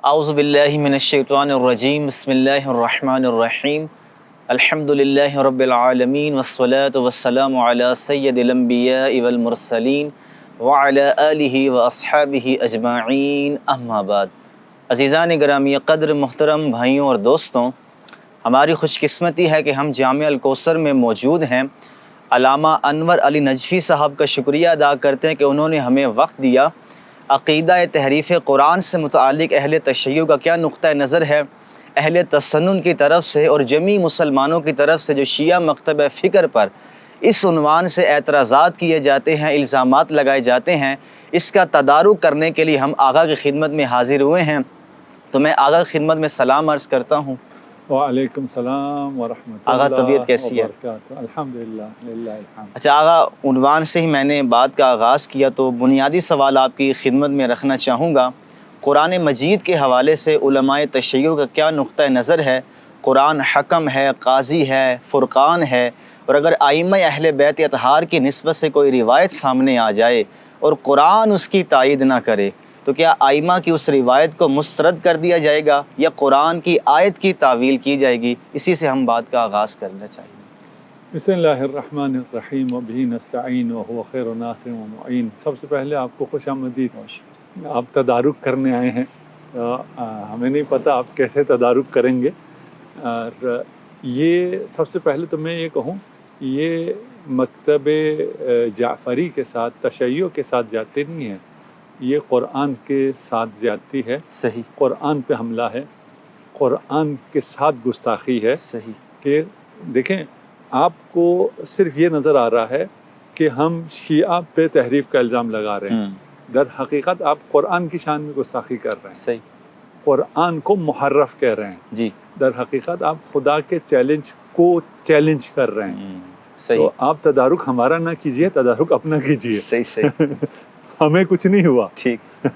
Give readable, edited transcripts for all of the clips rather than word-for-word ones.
اعوذ باللہ من الشیطان الرجیم بسم اللہ الرحمن الرحیم الحمد للہ رب العالمین والصلاة والسلام علی سید الانبیاء والمرسلین وعلی آلہ واصحابہ اجمعین اما بعد۔ عزیزان گرامی قدر، محترم بھائیوں اور دوستوں، ہماری خوش قسمتی ہے کہ ہم جامعہ الکوثر میں موجود ہیں۔ علامہ انور علی نجفی صاحب کا شکریہ ادا کرتے ہیں کہ انہوں نے ہمیں وقت دیا۔ عقیدہ تحریف قرآن سے متعلق اہل تشیع کا کیا نقطہ نظر ہے اہل تسنن کی طرف سے اور جمیع مسلمانوں کی طرف سے جو شیعہ مکتب فکر پر اس عنوان سے اعتراضات کیے جاتے ہیں، الزامات لگائے جاتے ہیں، اس کا تدارک کرنے کے لیے ہم آقا کی خدمت میں حاضر ہوئے ہیں۔ تو میں آقا کی خدمت میں سلام عرض کرتا ہوں۔ وعلیکم السلام ورحمۃ اللہ آقا طبیعت کیسی ہے؟ وبرکاتہ۔ الحمدللہ، للہ الحمد۔ اچھا آقا، عنوان سے ہی میں نے بات کا آغاز کیا تو بنیادی سوال آپ کی خدمت میں رکھنا چاہوں گا۔ قرآن مجید کے حوالے سے علماء تشیع کا کیا نقطہ نظر ہے؟ قرآن حکم ہے، قاضی ہے، فرقان ہے، اور اگر ائمہ اہل بیت اطہار کی نسبت سے کوئی روایت سامنے آ جائے اور قرآن اس کی تائید نہ کرے تو کیا ائمہ کی اس روایت کو مسترد کر دیا جائے گا یا قرآن کی آیت کی تعویل کی جائے گی؟ اسی سے ہم بات کا آغاز کرنا چاہیے۔ بسم اللہ الرحمن الرحیم وبہ نستعین وہو خیر ناصر و معین۔ سب سے پہلے آپ کو خوش آمدید۔ آپ تدارک کرنے آئے ہیں، ہمیں نہیں پتہ آپ کیسے تدارک کریں گے، اور یہ سب سے پہلے تو میں یہ کہوں، یہ مکتب جعفری کے ساتھ، تشیع کے ساتھ جاتے نہیں ہیں، یہ قرآن کے ساتھ جاتی ہے، صحیح، قرآن پہ حملہ ہے، قرآن کے ساتھ گستاخی ہے۔ صحیح، کہ دیکھیں، آپ کو صرف یہ نظر آ رہا ہے کہ ہم شیعہ پہ تحریف کا الزام لگا رہے ہیں، در حقیقت آپ قرآن کی شان میں گستاخی کر رہے ہیں، صحیح، قرآن کو محرف کہہ رہے ہیں، جی، در حقیقت آپ خدا کے چیلنج کو چیلنج کر رہے ہیں۔ صحیح، تو آپ تدارک ہمارا نہ کیجئے، تدارک اپنا کیجئے۔ صحیح، صحیح، ہمیں کچھ نہیں ہوا، ٹھیک،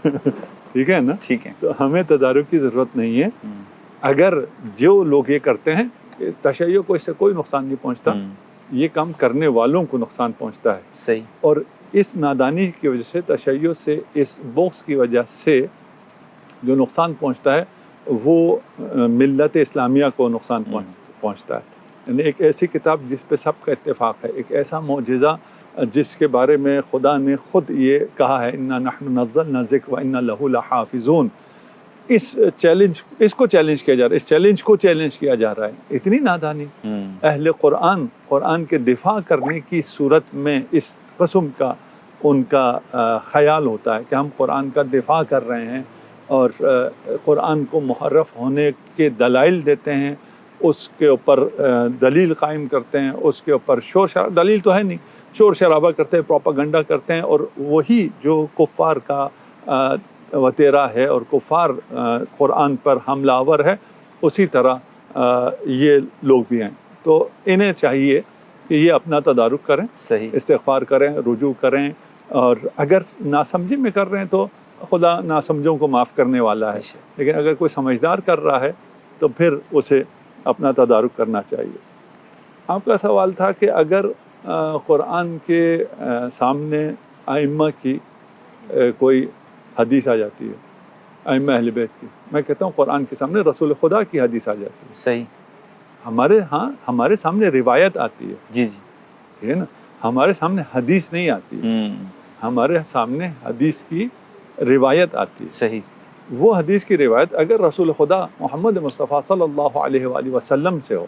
ٹھیک ہے نا؟ ٹھیک ہے، تو ہمیں تدارک کی ضرورت نہیں ہے۔ اگر جو لوگ یہ کرتے ہیں، تشیع کو اس سے کوئی نقصان نہیں پہنچتا، یہ کام کرنے والوں کو نقصان پہنچتا ہے۔ صحیح، اور اس نادانی کی وجہ سے، تشیع سے، اس بغض کی وجہ سے جو نقصان پہنچتا ہے وہ ملت اسلامیہ کو نقصان پہنچتا ہے۔ یعنی ایک ایسی کتاب جس پہ سب کا اتفاق ہے، ایک ایسا معجزہ جس کے بارے میں خدا نے خود یہ کہا ہے اِنَّا نَحْنُ نَزَّلْنَا الذِّكْرَ وَإِنَّا لَهُ لَحَافِظُونَ، اس کو چیلنج کیا جا رہا ہے، اس چیلنج کو چیلنج کیا جا رہا ہے۔ اتنی نادانی! اہل قرآن کے دفاع کرنے کی صورت میں اس قسم کا ان کا خیال ہوتا ہے کہ ہم قرآن کا دفاع کر رہے ہیں اور قرآن کو محرف ہونے کے دلائل دیتے ہیں، اس کے اوپر دلیل قائم کرتے ہیں، اس کے اوپر دلیل تو ہے نہیں، شور شرابہ کرتے ہیں، پروپاگنڈا کرتے ہیں، اور وہی جو کفار کا وتیرا ہے اور کفار قرآن پر حملہ آور ہے، اسی طرح یہ لوگ بھی ہیں۔ تو انہیں چاہیے کہ یہ اپنا تدارک کریں، صحیح، استغفار کریں، رجوع کریں، اور اگر ناسمجھی میں کر رہے ہیں تو خدا ناسمجھوں کو معاف کرنے والا ہے، لیکن اگر کوئی سمجھدار کر رہا ہے تو پھر اسے اپنا تدارک کرنا چاہیے۔ آپ کا سوال تھا کہ اگر قرآن کے سامنے ائمہ کی کوئی حدیث آ جاتی ہے، ائمہ اہل بیت کی، میں کہتا ہوں قرآن کے سامنے رسول خدا کی حدیث آ جاتی ہے، صحیح، ہمارے سامنے روایت آتی ہے، جی، جی، ٹھیک ہے نا، ہمارے سامنے حدیث نہیں آتی ہے، ہمارے سامنے حدیث کی روایت آتی ہے۔ صحیح، وہ حدیث کی روایت اگر رسول خدا محمد مصطفیٰ صلی اللہ علیہ وآلہ وسلم سے ہو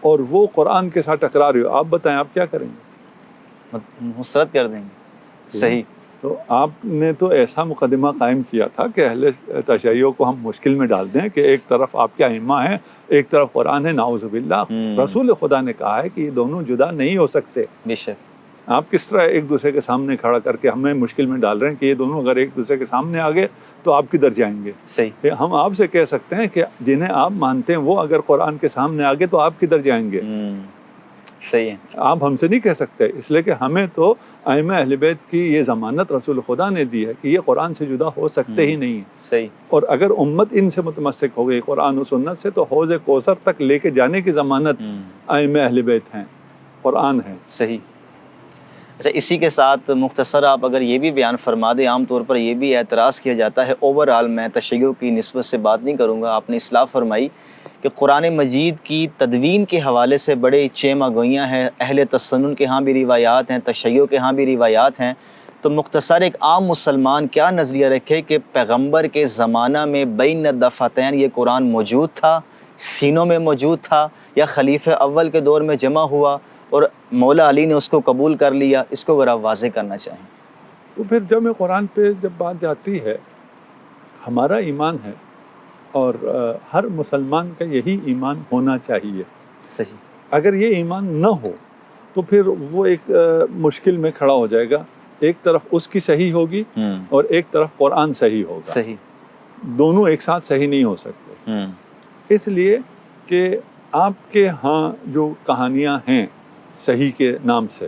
اور وہ قرآن کے ساتھ ٹکرا رہی ہو، آپ بتائیں آپ کیا کریں گے؟ مسترد کر دیں گے، صحیح، تو آپ نے تو ایسا مقدمہ قائم کیا تھا کہ اہل تشیع کو ہم مشکل میں ڈال دیں کہ ایک طرف آپ کے ائمہ ہیں، ایک طرف قرآن ہے، نعوذ باللہ۔ رسول خدا نے کہا ہے کہ یہ دونوں جدا نہیں ہو سکتے۔ بے شک، آپ کس طرح ایک دوسرے کے سامنے کھڑا کر کے ہمیں مشکل میں ڈال رہے ہیں کہ یہ دونوں اگر ایک دوسرے کے سامنے آ گئے تو آپ کدھر جائیں گے؟ صحیح، ہم آپ سے کہہ سکتے ہیں کہ جنہیں آپ مانتے ہیں وہ اگر قرآن کے سامنے آ گئے تو آپ کدھر جائیں گے؟ صحیح ہے، آپ ہم سے نہیں کہہ سکتے، اس لیے کہ ہمیں تو ائمہ اہل بیت کی یہ ضمانت رسول خدا نے دی ہے کہ یہ قرآن سے جدا ہو سکتے ہی نہیں ہیں۔ صحیح، اور اگر امت ان سے متمسک ہو گئی قرآن و سنت سے تو حوض کوثر تک لے کے جانے کی ضمانت ائمہ اہل بیت ہیں، قرآن ہے۔ صحیح۔ اچھا، اسی کے ساتھ مختصر آپ اگر یہ بھی بیان فرما دیں، عام طور پر یہ بھی اعتراض کیا جاتا ہے، اوورآل میں تشیع کی نسبت سے بات نہیں کروں گا، آپ نے اصلاح فرمائی کہ قرآن مجید کی تدوین کے حوالے سے بڑے چیمہ گوئیاں ہیں، اہل تسنن کے ہاں بھی روایات ہیں، تشیع کے ہاں بھی روایات ہیں، تو مختصر ایک عام مسلمان کیا نظریہ رکھے کہ پیغمبر کے زمانہ میں بین الدفتین یہ قرآن موجود تھا، سینوں میں موجود تھا، یا خلیفہ اول کے دور میں جمع ہوا اور مولا علی نے اس کو قبول کر لیا؟ اس کو اگر آپ واضح کرنا چاہیں۔ تو پھر جمع قرآن پہ جب بات جاتی ہے، ہمارا ایمان ہے اور ہر مسلمان کا یہی ایمان ہونا چاہیے۔ صحیح۔ اگر یہ ایمان نہ ہو تو پھر وہ ایک مشکل میں کھڑا ہو جائے گا، ایک طرف اس کی صحیح ہوگی اور ایک طرف قرآن صحیح ہوگا، صحیح، دونوں ایک ساتھ صحیح نہیں ہو سکتے۔ اس لیے کہ آپ کے ہاں جو کہانیاں ہیں صحیح کے نام سے،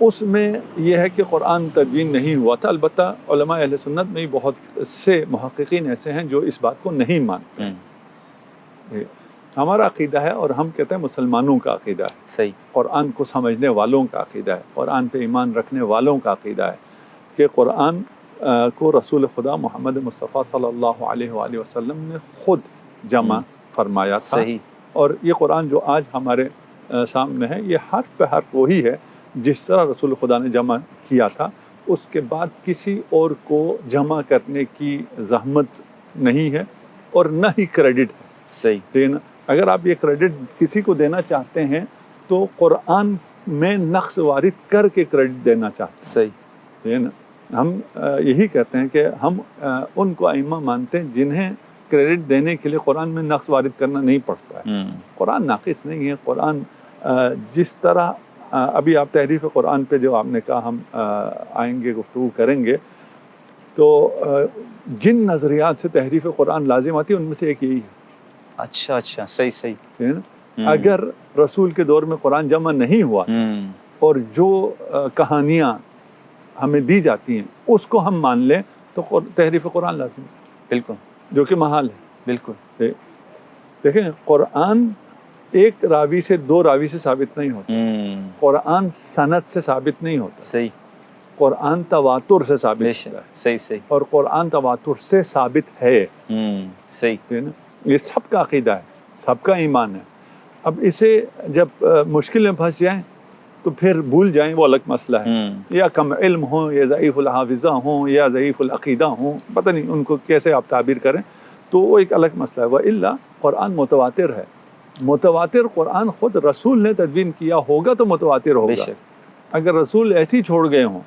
اس میں یہ ہے کہ قرآن تدوین نہیں ہوا تھا۔ البتہ علماء اہل سنت میں بہت سے محققین ایسے ہیں جو اس بات کو نہیں مانتے ہیں۔ ہمارا عقیدہ ہے اور ہم کہتے ہیں مسلمانوں کا عقیدہ ہے، صحیح، قرآن کو سمجھنے والوں کا عقیدہ ہے، قرآن پہ ایمان رکھنے والوں کا عقیدہ ہے کہ قرآن کو رسول خدا محمد مصطفیٰ صلی اللہ علیہ وآلہ وسلم نے خود جمع فرمایا تھا۔ صحیح، اور یہ قرآن جو آج ہمارے سامنے ہے، یہ حرف پہ حرف وہی ہے جس طرح رسول خدا نے جمع کیا تھا۔ اس کے بعد کسی اور کو جمع کرنے کی زحمت نہیں ہے اور نہ ہی کریڈٹ ہے۔ صحیح، لیکن اگر آپ یہ کریڈٹ کسی کو دینا چاہتے ہیں تو قرآن میں نقص وارد کر کے کریڈٹ دینا چاہتے ہیں۔ صحیح، ہم یہی کہتے ہیں کہ ہم ان کو ائمہ مانتے ہیں جنہیں کریڈٹ دینے کے لیے قرآن میں نقص وارد کرنا نہیں پڑتا ہے۔ قرآن ناقص نہیں ہے۔ قرآن جس طرح ابھی آپ تحریف قرآن پہ جو آپ نے کہا ہم آئیں گے، گفتگو کریں گے، تو جن نظریات سے تحریف قرآن لازم آتی ہے ان میں سے ایک یہی ہے۔ اچھا اچھا، صحیح صحیح۔ اگر رسول کے دور میں قرآن جمع نہیں ہوا اور جو کہانیاں ہمیں دی جاتی ہیں اس کو ہم مان لیں تو تحریف قرآن لازم ہے، بالکل، جو کہ محال ہے۔ بالکل، دیکھیں قرآن ایک راوی سے دو راوی سے ثابت نہیں ہوتا، قرآن سند سے ثابت نہیں ہوتا، صحیح، قرآن تواتر سے ثابت ہوتا ہے، صحیح صحیح، اور قرآن تواتر سے ثابت ہے۔ صحیح، یہ سب کا عقیدہ ہے، سب کا ایمان ہے۔ اب اسے جب مشکل میں پھنس جائیں تو پھر بھول جائیں، وہ الگ مسئلہ ہے۔ یا کم علم ہوں، یا ضعیف الحافظہ ہوں، یا ضعیف العقیدہ ہوں، پتہ نہیں ان کو کیسے آپ تعبیر کریں، تو وہ ایک الگ مسئلہ ہے۔ وَإِلَّا قرآن متواتر ہے۔ متواتر قرآن خود رسول نے تدوین کیا ہوگا تو متواتر ہوگا۔ اگر رسول ایسی چھوڑ گئے ہوں،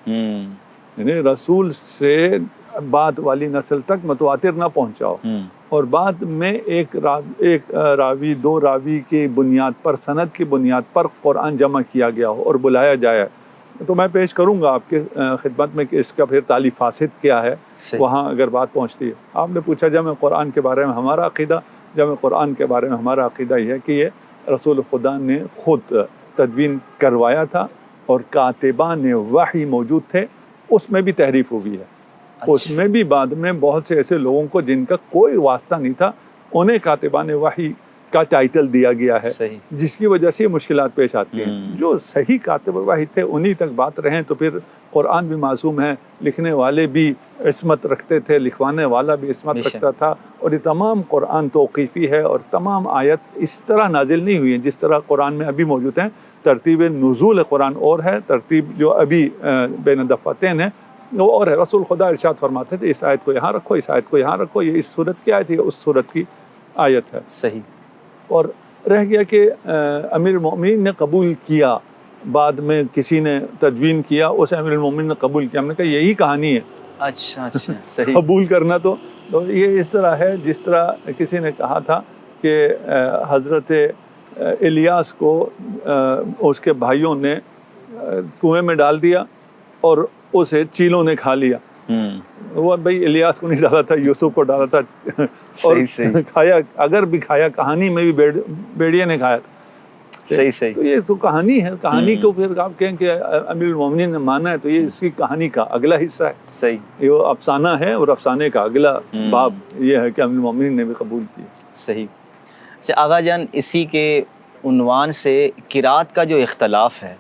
یعنی رسول سے بعد والی نسل تک متواتر نہ پہنچاؤ اور بعد میں ایک راوی دو راوی کی بنیاد پر، سند کی بنیاد پر قرآن جمع کیا گیا ہو اور بلایا جائے، تو میں پیش کروں گا آپ کے خدمت میں کہ اس کا پھر تالی فاسد کیا ہے وہاں اگر بات پہنچتی ہے۔ آپ نے پوچھا جمع قرآن کے بارے میں ہمارا عقیدہ، جمع قرآن کے بارے میں ہمارا عقیدہ یہ ہے کہ یہ رسول خدا نے خود تدوین کروایا تھا اور کاتبان وحی موجود تھے، اس میں بھی تحریف ہوئی ہے۔ اس میں بھی بعد میں بہت سے ایسے لوگوں کو جن کا کوئی واسطہ نہیں تھا انہیں کاتبان وحی کا ٹائٹل دیا گیا ہے، جس کی وجہ سے یہ مشکلات پیش آتی ہیں۔ جو صحیح کاتب وحی تھے انہی تک بات رہیں تو پھر قرآن بھی معصوم ہے، لکھنے والے بھی عصمت رکھتے تھے، لکھوانے والا بھی عصمت رکھتا تھا، اور یہ تمام قرآن توقیفی ہے اور تمام آیت اس طرح نازل نہیں ہوئی ہیں جس طرح قرآن میں ابھی موجود ہیں۔ ترتیب نزول قرآن اور ہے، ترتیب جو ابھی بین الدفتین ہے وہ اور ہے۔ رسول خدا ارشاد فرماتے تھے اس آیت کو یہاں رکھو، اس آیت کو یہاں رکھو، یہ اس صورت کی آیت ہے، اس صورت کی آیت ہے۔ صحیح۔ اور رہ گیا کہ امیر المؤمنین نے قبول کیا، بعد میں کسی نے تدوین کیا، اسے امیر المؤمنین نے قبول کیا۔ ہم نے کہا یہی کہانی ہے۔ اچھا اچھا، صحیح۔ قبول کرنا تو یہ اس طرح ہے جس طرح کسی نے کہا تھا کہ حضرت الیاس کو اس کے بھائیوں نے کنویں میں ڈال دیا اور اسے چیلوں نے کھا لیا۔ وہ بھائی الیاس کو نہیں ڈالا تھا، یوسف کو ڈالا تھا، اور کھایا، اگر بھی کھایا کہانی میں بھی بیڑیے نے کھایا تھا۔ صحیح صحیح۔ تو یہ تو کہانی ہے، کہانی کو پھر آپ کہیں کہ امیر المومنین نے مانا ہے تو یہ اس کی کہانی کا اگلا حصہ ہے۔ صحیح۔ یہ افسانہ ہے اور افسانے کا اگلا باب یہ ہے کہ امیر المومنین نے بھی قبول کیا۔ صحیح۔ اچھا آغا جان، اسی کے عنوان سے قرات کا جو اختلاف ہے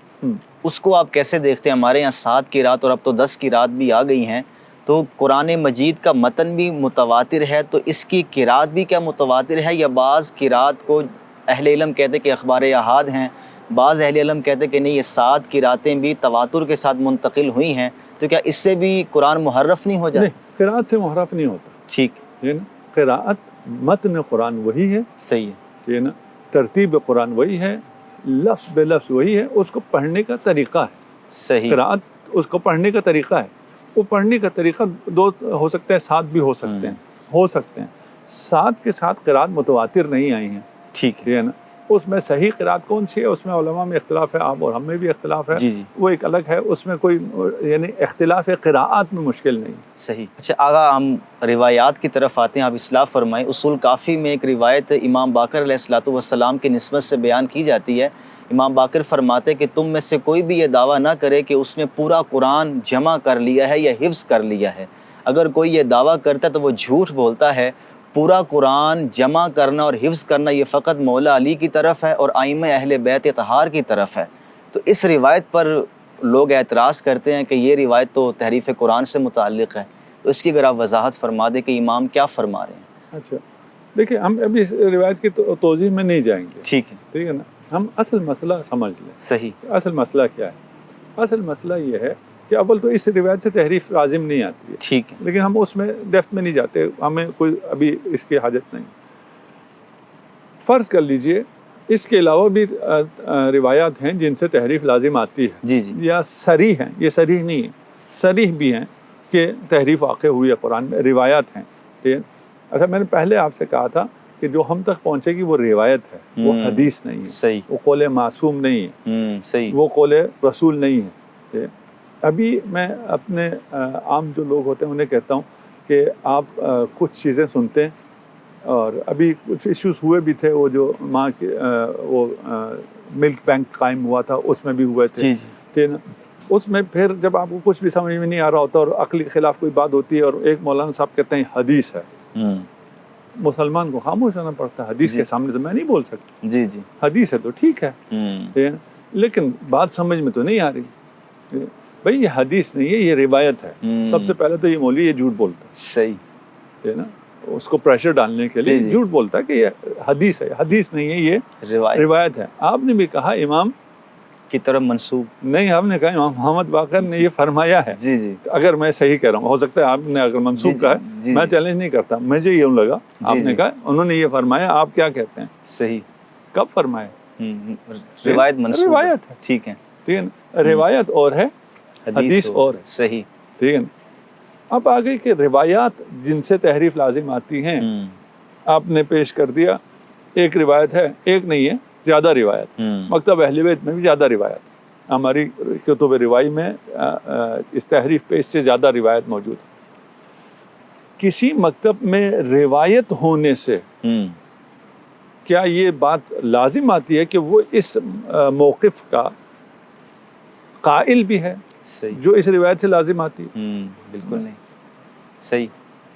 اس کو آپ کیسے دیکھتے ہیں؟ ہمارے یہاں 7 قرات اور اب تو 10 قرات بھی آ گئی ہیں، تو قرآن مجید کا متن بھی متواتر ہے، تو اس کی قرات بھی کیا متواتر ہے، یا بعض قرات کو اہل علم کہتے ہیں کہ اخبار احاد ہیں، بعض اہل علم کہتے ہیں کہ نہیں، یہ 7 قراتیں بھی تواتر کے ساتھ منتقل ہوئی ہیں، تو کیا اس سے بھی قرآن محرف نہیں ہو جاتا؟ نہیں، قرات سے محرف نہیں ہوتا، ٹھیک ہے نا. قرات متن قرآن وہی ہے، صحیح ہے، ہے نا. ترتیب قرآن وہی ہے، لفظ بے لفظ وہی ہے، اس کو پڑھنے کا طریقہ ہے. صحیح، قرات اس کو پڑھنے کا طریقہ ہے. وہ پڑھنے کا طریقہ 2 ہو سکتے ہیں، 7 بھی ہو سکتے ہیں، ہو سکتے ہیں. 7 کے ساتھ قرات متواتر نہیں آئی ہیں، ٹھیک ہے، ہے نا. اس میں صحیح قرات کون سی ہے، اس میں علماء میں اختلاف ہے، آپ اور ہم میں بھی اختلاف ہے، جی جی وہ ایک الگ ہے. اس میں کوئی یعنی اختلاف قراءات میں مشکل نہیں. صحیح. اچھا آغا، ہم روایات کی طرف آتے ہیں، آپ اصلاح فرمائیں. اصول کافی میں ایک روایت امام باقر علیہ الصلوۃ والسلام کی نسبت سے بیان کی جاتی ہے. امام باقر فرماتے کہ تم میں سے کوئی بھی یہ دعویٰ نہ کرے کہ اس نے پورا قرآن جمع کر لیا ہے یا حفظ کر لیا ہے. اگر کوئی یہ دعویٰ کرتا ہے تو وہ جھوٹ بولتا ہے. پورا قرآن جمع کرنا اور حفظ کرنا یہ فقط مولا علی کی طرف ہے اور ائمہ اہل بیت اطہار کی طرف ہے. تو اس روایت پر لوگ اعتراض کرتے ہیں کہ یہ روایت تو تحریف قرآن سے متعلق ہے. تو اس کی اگر آپ وضاحت فرما دیں کہ امام کیا فرما رہے ہیں. اچھا دیکھیں، ہم ابھی اس روایت کی توضیح میں نہیں جائیں گے، ٹھیک ہے، ٹھیک ہے نا. ہم اصل مسئلہ سمجھ لیں. صحیح، اصل مسئلہ کیا ہے؟ اصل مسئلہ یہ ہے کہ اول تو اس روایت سے تحریف لازم نہیں آتی ہے، ٹھیک ہے، لیکن ہم اس میں ڈیپتھ میں نہیں جاتے، ہمیں کوئی ابھی اس کی حاجت نہیں. فرض کر لیجئے اس کے علاوہ بھی روایات ہیں جن سے تحریف لازم آتی ہے، جی جی، یا صریح ہیں. یہ صریح نہیں ہے، صریح بھی ہیں کہ تحریف واقع ہوئی ہے قرآن میں، روایات ہیں. ٹھیک ہے. اچھا، میں نے پہلے آپ سے کہا تھا کہ جو ہم تک پہنچے گی وہ روایت ہے، وہ حدیث نہیں ہے، صحیح، وہ قول معصوم نہیں ہے، صحیح، وہ قول رسول نہیں ہے. ٹھیک ہے. ابھی میں اپنے عام جو لوگ ہوتے ہیں انہیں کہتا ہوں کہ آپ کچھ چیزیں سنتے ہیں، اور ابھی کچھ ایشوز ہوئے بھی تھے، وہ جو ماں کے وہ ملک بینک قائم ہوا تھا اس میں بھی ہوئے تھے. جی جی، ٹھیک ہے نا. اس میں پھر جب آپ کو کچھ بھی سمجھ میں نہیں آ رہا ہوتا اور عقل کے خلاف کوئی بات ہوتی ہے اور ایک مولانا صاحب کہتے ہیں حدیث ہے، مسلمان کو خاموش ہونا پڑتا ہے. حدیث کے سامنے تو میں نہیں بول سکتا. جی جی، حدیث ہے تو ٹھیک ہے، ٹھیک ہے، لیکن بات سمجھ میں تو نہیں آ رہی. بھئی یہ حدیث نہیں ہے، یہ روایت ہے. سب سے پہلے تو یہ مولوی یہ جھوٹ بولتا ہے، صحیح، ٹھیک ہے نا. اس کو پریشر ڈالنے کے لیے جی جی، جھوٹ بولتا ہے کہ یہ حدیث ہے. حدیث نہیں ہے، یہ روایت ہے. آپ نے بھی کہا امام کی طرف منسوب نہیں، آپ نے کہا امام محمد باقر نے یہ فرمایا ہے. جی جی، اگر میں صحیح کہہ رہا ہوں، ہو سکتا ہے آپ نے اگر منسوب کہا ہے، میں چیلنج نہیں کرتا، مجھے یہ لگا آپ نے کہا انہوں نے یہ فرمایا، آپ کیا کہتے ہیں؟ صحیح، کب فرمایا؟ روایت منسوب، روایت ہے، ٹھیک ہے، ٹھیک ہے نا. روایت اور ہے، حدیث اور ہے. صحیح. ٹھیک ہے نا. اب آگے کہ روایات جن سے تحریف لازم آتی ہیں، آپ نے پیش کر دیا ایک روایت ہے، ایک نہیں ہے، زیادہ روایت. مکتب اہل بیت میں بھی زیادہ روایت، ہماری کتب روائی میں اس تحریف پہ اس سے زیادہ روایت موجود ہے. کسی مکتب میں روایت ہونے سے کیا یہ بات لازم آتی ہے کہ وہ اس موقف کا قائل بھی ہے جو اس روایت سے لازم آتی ہے؟ بالکل نہیں. صحیح،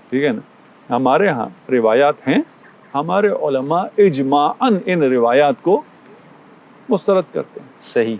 ٹھیک ہے نا. ہمارے ہاں روایات ہیں، ہمارے علماء اجماعاً ان روایات کو مسترد کرتے ہیں. صحیح،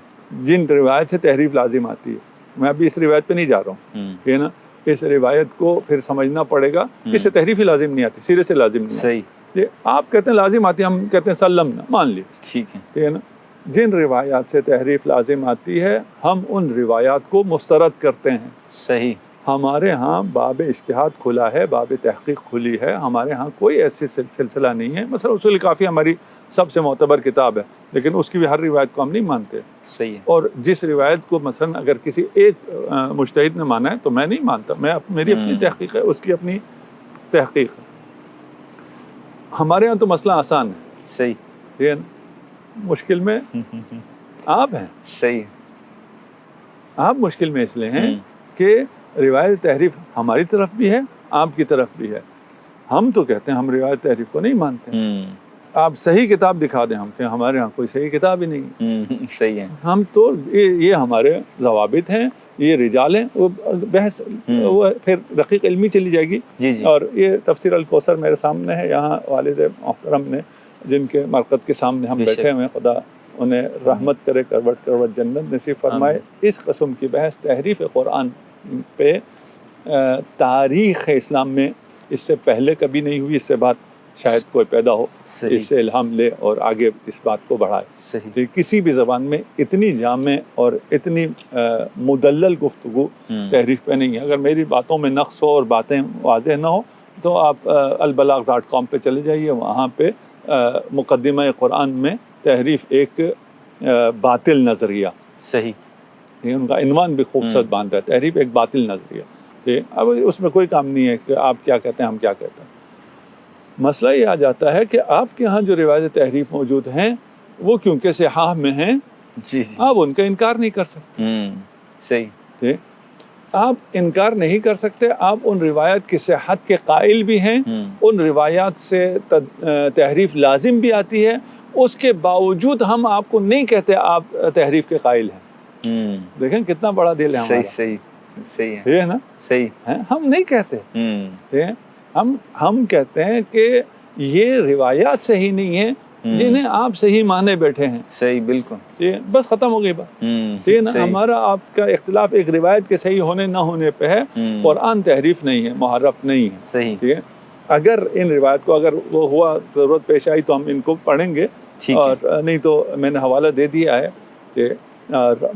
جن روایت سے تحریف لازم آتی ہے. میں ابھی اس روایت پہ نہیں جا رہا ہوں، ٹھیک ہے نا. اس روایت کو پھر سمجھنا پڑے گا. اس سے تحریف ہی لازم نہیں آتی، سرے سے لازم نہیں. صحیح، آپ کہتے ہیں لازم آتی ہے، ہم کہتے ہیں سلم نہ مان لی، ٹھیک ہے، ٹھیک ہے نا. جن روایات سے تحریف لازم آتی ہے ہم ان روایات کو مسترد کرتے ہیں. صحیح، ہمارے ہاں باب اجتہاد کھلا ہے، باب تحقیق کھلی ہے. ہمارے ہاں کوئی ایسی سلسلہ نہیں ہے. مثلا اصول کافی ہماری سب سے معتبر کتاب ہے، لیکن اس کی بھی ہر روایت کو ہم نہیں مانتے. صحیح ہے. اور جس روایت کو مثلا اگر کسی ایک مجتہد نے مانا ہے تو میں نہیں مانتا. میری اپنی تحقیق ہے، اس کی اپنی تحقیق ہے. ہمارے ہاں تو مسئلہ آسان ہے. صحیح، ٹھیک ہے نا. مشکل میں آپ ہیں. صحیح، آپ مشکل میں اس لیے ہیں کہ روایت تحریف ہماری طرف بھی ہے، آپ کی طرف بھی ہے. ہم تو کہتے ہیں ہم روایت تحریف کو نہیں مانتے. آپ صحیح کتاب دکھا دیں ہم کہ ہمارے ہاں کوئی صحیح کتاب ہی نہیں. صحیح ہے. ہم تو یہ ہمارے ضوابط ہیں، یہ رجال ہیں. وہ بحث وہ پھر دقیق علمی چلی جائے گی. جی جی، اور یہ تفسیر الکوثر میرے سامنے ہے، یہاں والد محترم نے جن کے مرقد کے سامنے ہم بیٹھے ہوئے ہیں، خدا انہیں رحمت کرے، کروٹ کروٹ جنت نصیب فرمائے۔ اس قسم کی بحث تحریف قرآن پہ تاریخ اسلام میں اس سے پہلے کبھی نہیں ہوئی، اس سے بعد شاید کوئی پیدا ہو، صحیح، اس سے الہام لے اور آگے اس بات کو بڑھائے۔ صحیح، کہ کسی بھی زبان میں اتنی جامع اور اتنی مدلل گفتگو تحریف پہ نہیں ہے۔ اگر میری باتوں میں نقص ہو اور باتیں واضح نہ ہو تو آپ البلاغ.com پہ چلے جائیے، وہاں پہ مقدمہ قرآن میں تحریف ایک باطل نظریہ، صحیح، یہ ان کا عنوان بھی خوبصورت باندھا ہے، تحریف ایک باطل نظریہ۔ اب اس میں کوئی کام نہیں ہے کہ آپ کیا کہتے ہیں ہم کیا کہتے ہیں۔ مسئلہ یہ آ جاتا ہے کہ آپ کے ہاں جو روایت تحریف موجود ہیں وہ کیونکہ صحاح میں ہیں، جی جی، آپ ان کا انکار نہیں کر سکتے۔ صحیح، ٹھیک، آپ انکار نہیں کر سکتے، آپ ان روایت کی صحت کے قائل بھی ہیں، ان روایات سے تحریف لازم بھی آتی ہے، اس کے باوجود ہم آپ کو نہیں کہتے آپ تحریف کے قائل ہیں۔ دیکھیں کتنا بڑا دل ہے ہمارا۔ صحیح، صحیح ہے، یہ ہے نا، صحیح، ہم نہیں کہتے، ہم کہتے ہیں کہ یہ روایات صحیح نہیں ہیں جنہیں آپ صحیح مانے بیٹھے ہیں۔ صحیح، بالکل، بس ختم ہو گئی بات۔ یہ نا ہمارا آپ کا اختلاف ایک روایت کے صحیح ہونے نہ ہونے پہ ہے، قرآن تحریف نہیں ہے، محرف نہیں ہے۔ صحیح، ٹھیک ہے، اگر ان روایت کو اگر وہ ہوا ضرورت پیش آئی تو ہم ان کو پڑھیں گے، اور نہیں تو میں نے حوالہ دے دیا ہے کہ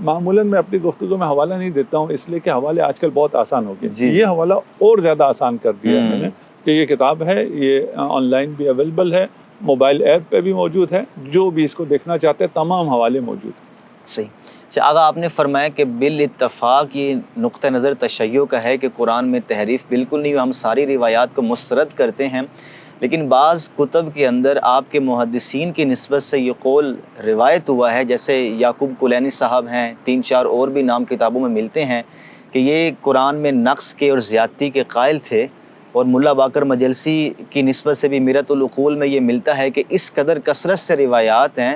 معمولاً میں اپنی گفتگو میں حوالہ نہیں دیتا ہوں، اس لیے کہ حوالے آج کل بہت آسان ہو گئے۔ یہ حوالہ اور زیادہ آسان کر دیا ہے میں نے، کہ یہ کتاب ہے، یہ آن لائن بھی اویلیبل ہے، موبائل ایپ پہ بھی موجود ہے، جو بھی اس کو دیکھنا چاہتے ہیں تمام حوالے موجود ہیں۔ صحیح۔ اچھا آغا، آپ نے فرمایا کہ بالاتفاق یہ نقطہ نظر تشیع کا ہے کہ قرآن میں تحریف بالکل نہیں، ہم ساری روایات کو مسترد کرتے ہیں، لیکن بعض کتب کے اندر آپ کے محدثین کی نسبت سے یہ قول روایت ہوا ہے، جیسے یعقوب کلینی صاحب ہیں، 3-4 اور بھی نام کتابوں میں ملتے ہیں کہ یہ قرآن میں نقص کے اور زیادتی کے قائل تھے، اور ملا باقر مجلسی کی نسبت سے بھی میرۃ العقول میں یہ ملتا ہے کہ اس قدر کثرت سے روایات ہیں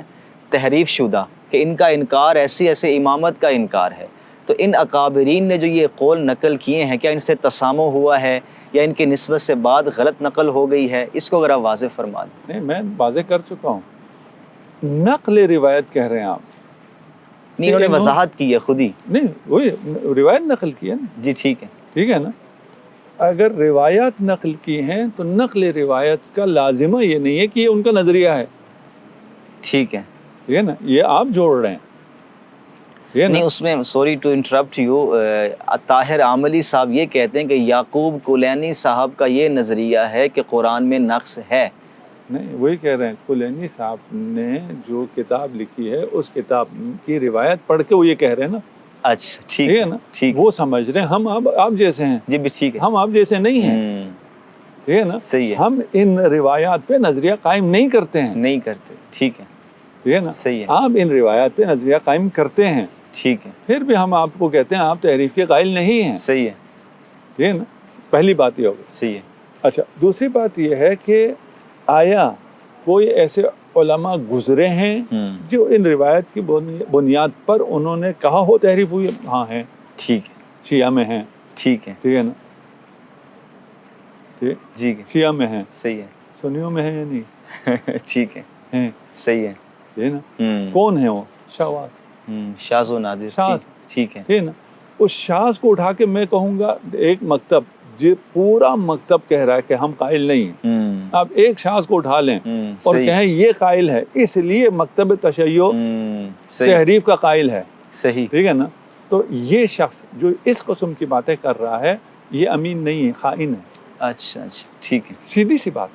تحریف شدہ کہ ان کا انکار ایسی امامت کا انکار ہے۔ تو ان اکابرین نے جو یہ قول نقل کیے ہیں، کیا ان سے تسامح ہوا ہے یا ان کی نسبت سے بعد غلط نقل ہو گئی ہے؟ اس کو اگر آپ واضح فرما دیں۔ نہیں، میں واضح کر چکا ہوں، نقل روایت کہہ رہے ہیں آپ، نہیں، انہوں نے وضاحت کی ہے خود ہی۔ نہیں، وہی روایت نقل کی ہے نا۔ جی ٹھیک ہے، ٹھیک ہے نا، اگر روایات نقل کی ہیں تو نقل روایت کا لازمہ یہ نہیں ہے کہ یہ ان کا نظریہ ہے۔ ٹھیک ہے، ٹھیک ہے نا، یہ آپ جوڑ رہے ہیں۔ نہیں، اس میں sorry to interrupt you, Tahir Amili صاحب یہ کہتے ہیں کہ یعقوب کلینی صاحب کا یہ نظریہ ہے کہ قرآن میں نقص ہے۔ نہیں، وہی کہہ رہے ہیں، کلینی صاحب نے جو کتاب لکھی ہے اس کتاب کی روایت پڑھ کے وہ یہ کہہ رہے ہیں نا۔ اچھا ٹھیک ہے نا، ٹھیک، وہ سمجھ رہے ہیں ہم آپ جیسے ہیں۔ جی بھی ٹھیک ہے، ہم آپ جیسے نہیں ہیں، ٹھیک ہے نا، صحیح ہے، ہم ان روایات پہ نظریہ قائم نہیں کرتے ہیں، نہیں کرتے، ٹھیک ہے، ٹھیک ہے نا، صحیح ہے، آپ ان روایات پہ نظریہ قائم کرتے ہیں، ٹھیک ہے، پھر بھی ہم آپ کو کہتے ہیں آپ تحریف کے قائل نہیں ہیں۔ صحیح ہے، ٹھیک ہے نا، پہلی بات یہ ہوگی۔ صحیح ہے، اچھا، دوسری بات یہ ہے کہ آیا کوئی ایسے علماء گزرے ہیں جو ان روایت کی بنیاد پر انہوں نے کہا ہو تحریف ہوئی؟ ہاں ہیں، ٹھیک ہے، شیعہ میں ہیں، ٹھیک ہے، ٹھیک ہے نا، ٹھیک، جی شیعہ میں ہیں، صحیح ہے، سنیوں میں ہیں یا نہیں ٹھیک ہے، ہیں؟ صحیح ہے، ٹھیک ہے نا، کون ہیں وہ؟ شواذ، شاذ و نادر، شاذ، ٹھیک ہے، ٹھیک ہے نا، اس شاذ کو اٹھا کے میں کہوں گا ایک مکتب، جو پورا مکتب کہہ رہا ہے کہ ہم قائل نہیں ہیں، آپ ایک شاذ کو اٹھا لیں اور کہیں یہ قائل ہے، اس لیے مکتب تشیع تحریف کا قائل ہے، صحیح، ٹھیک ہے نا، تو یہ شخص جو اس قسم کی باتیں کر رہا ہے یہ امین نہیں ہے، خائن ہے۔ اچھا اچھا، ٹھیک ہے، سیدھی سی بات،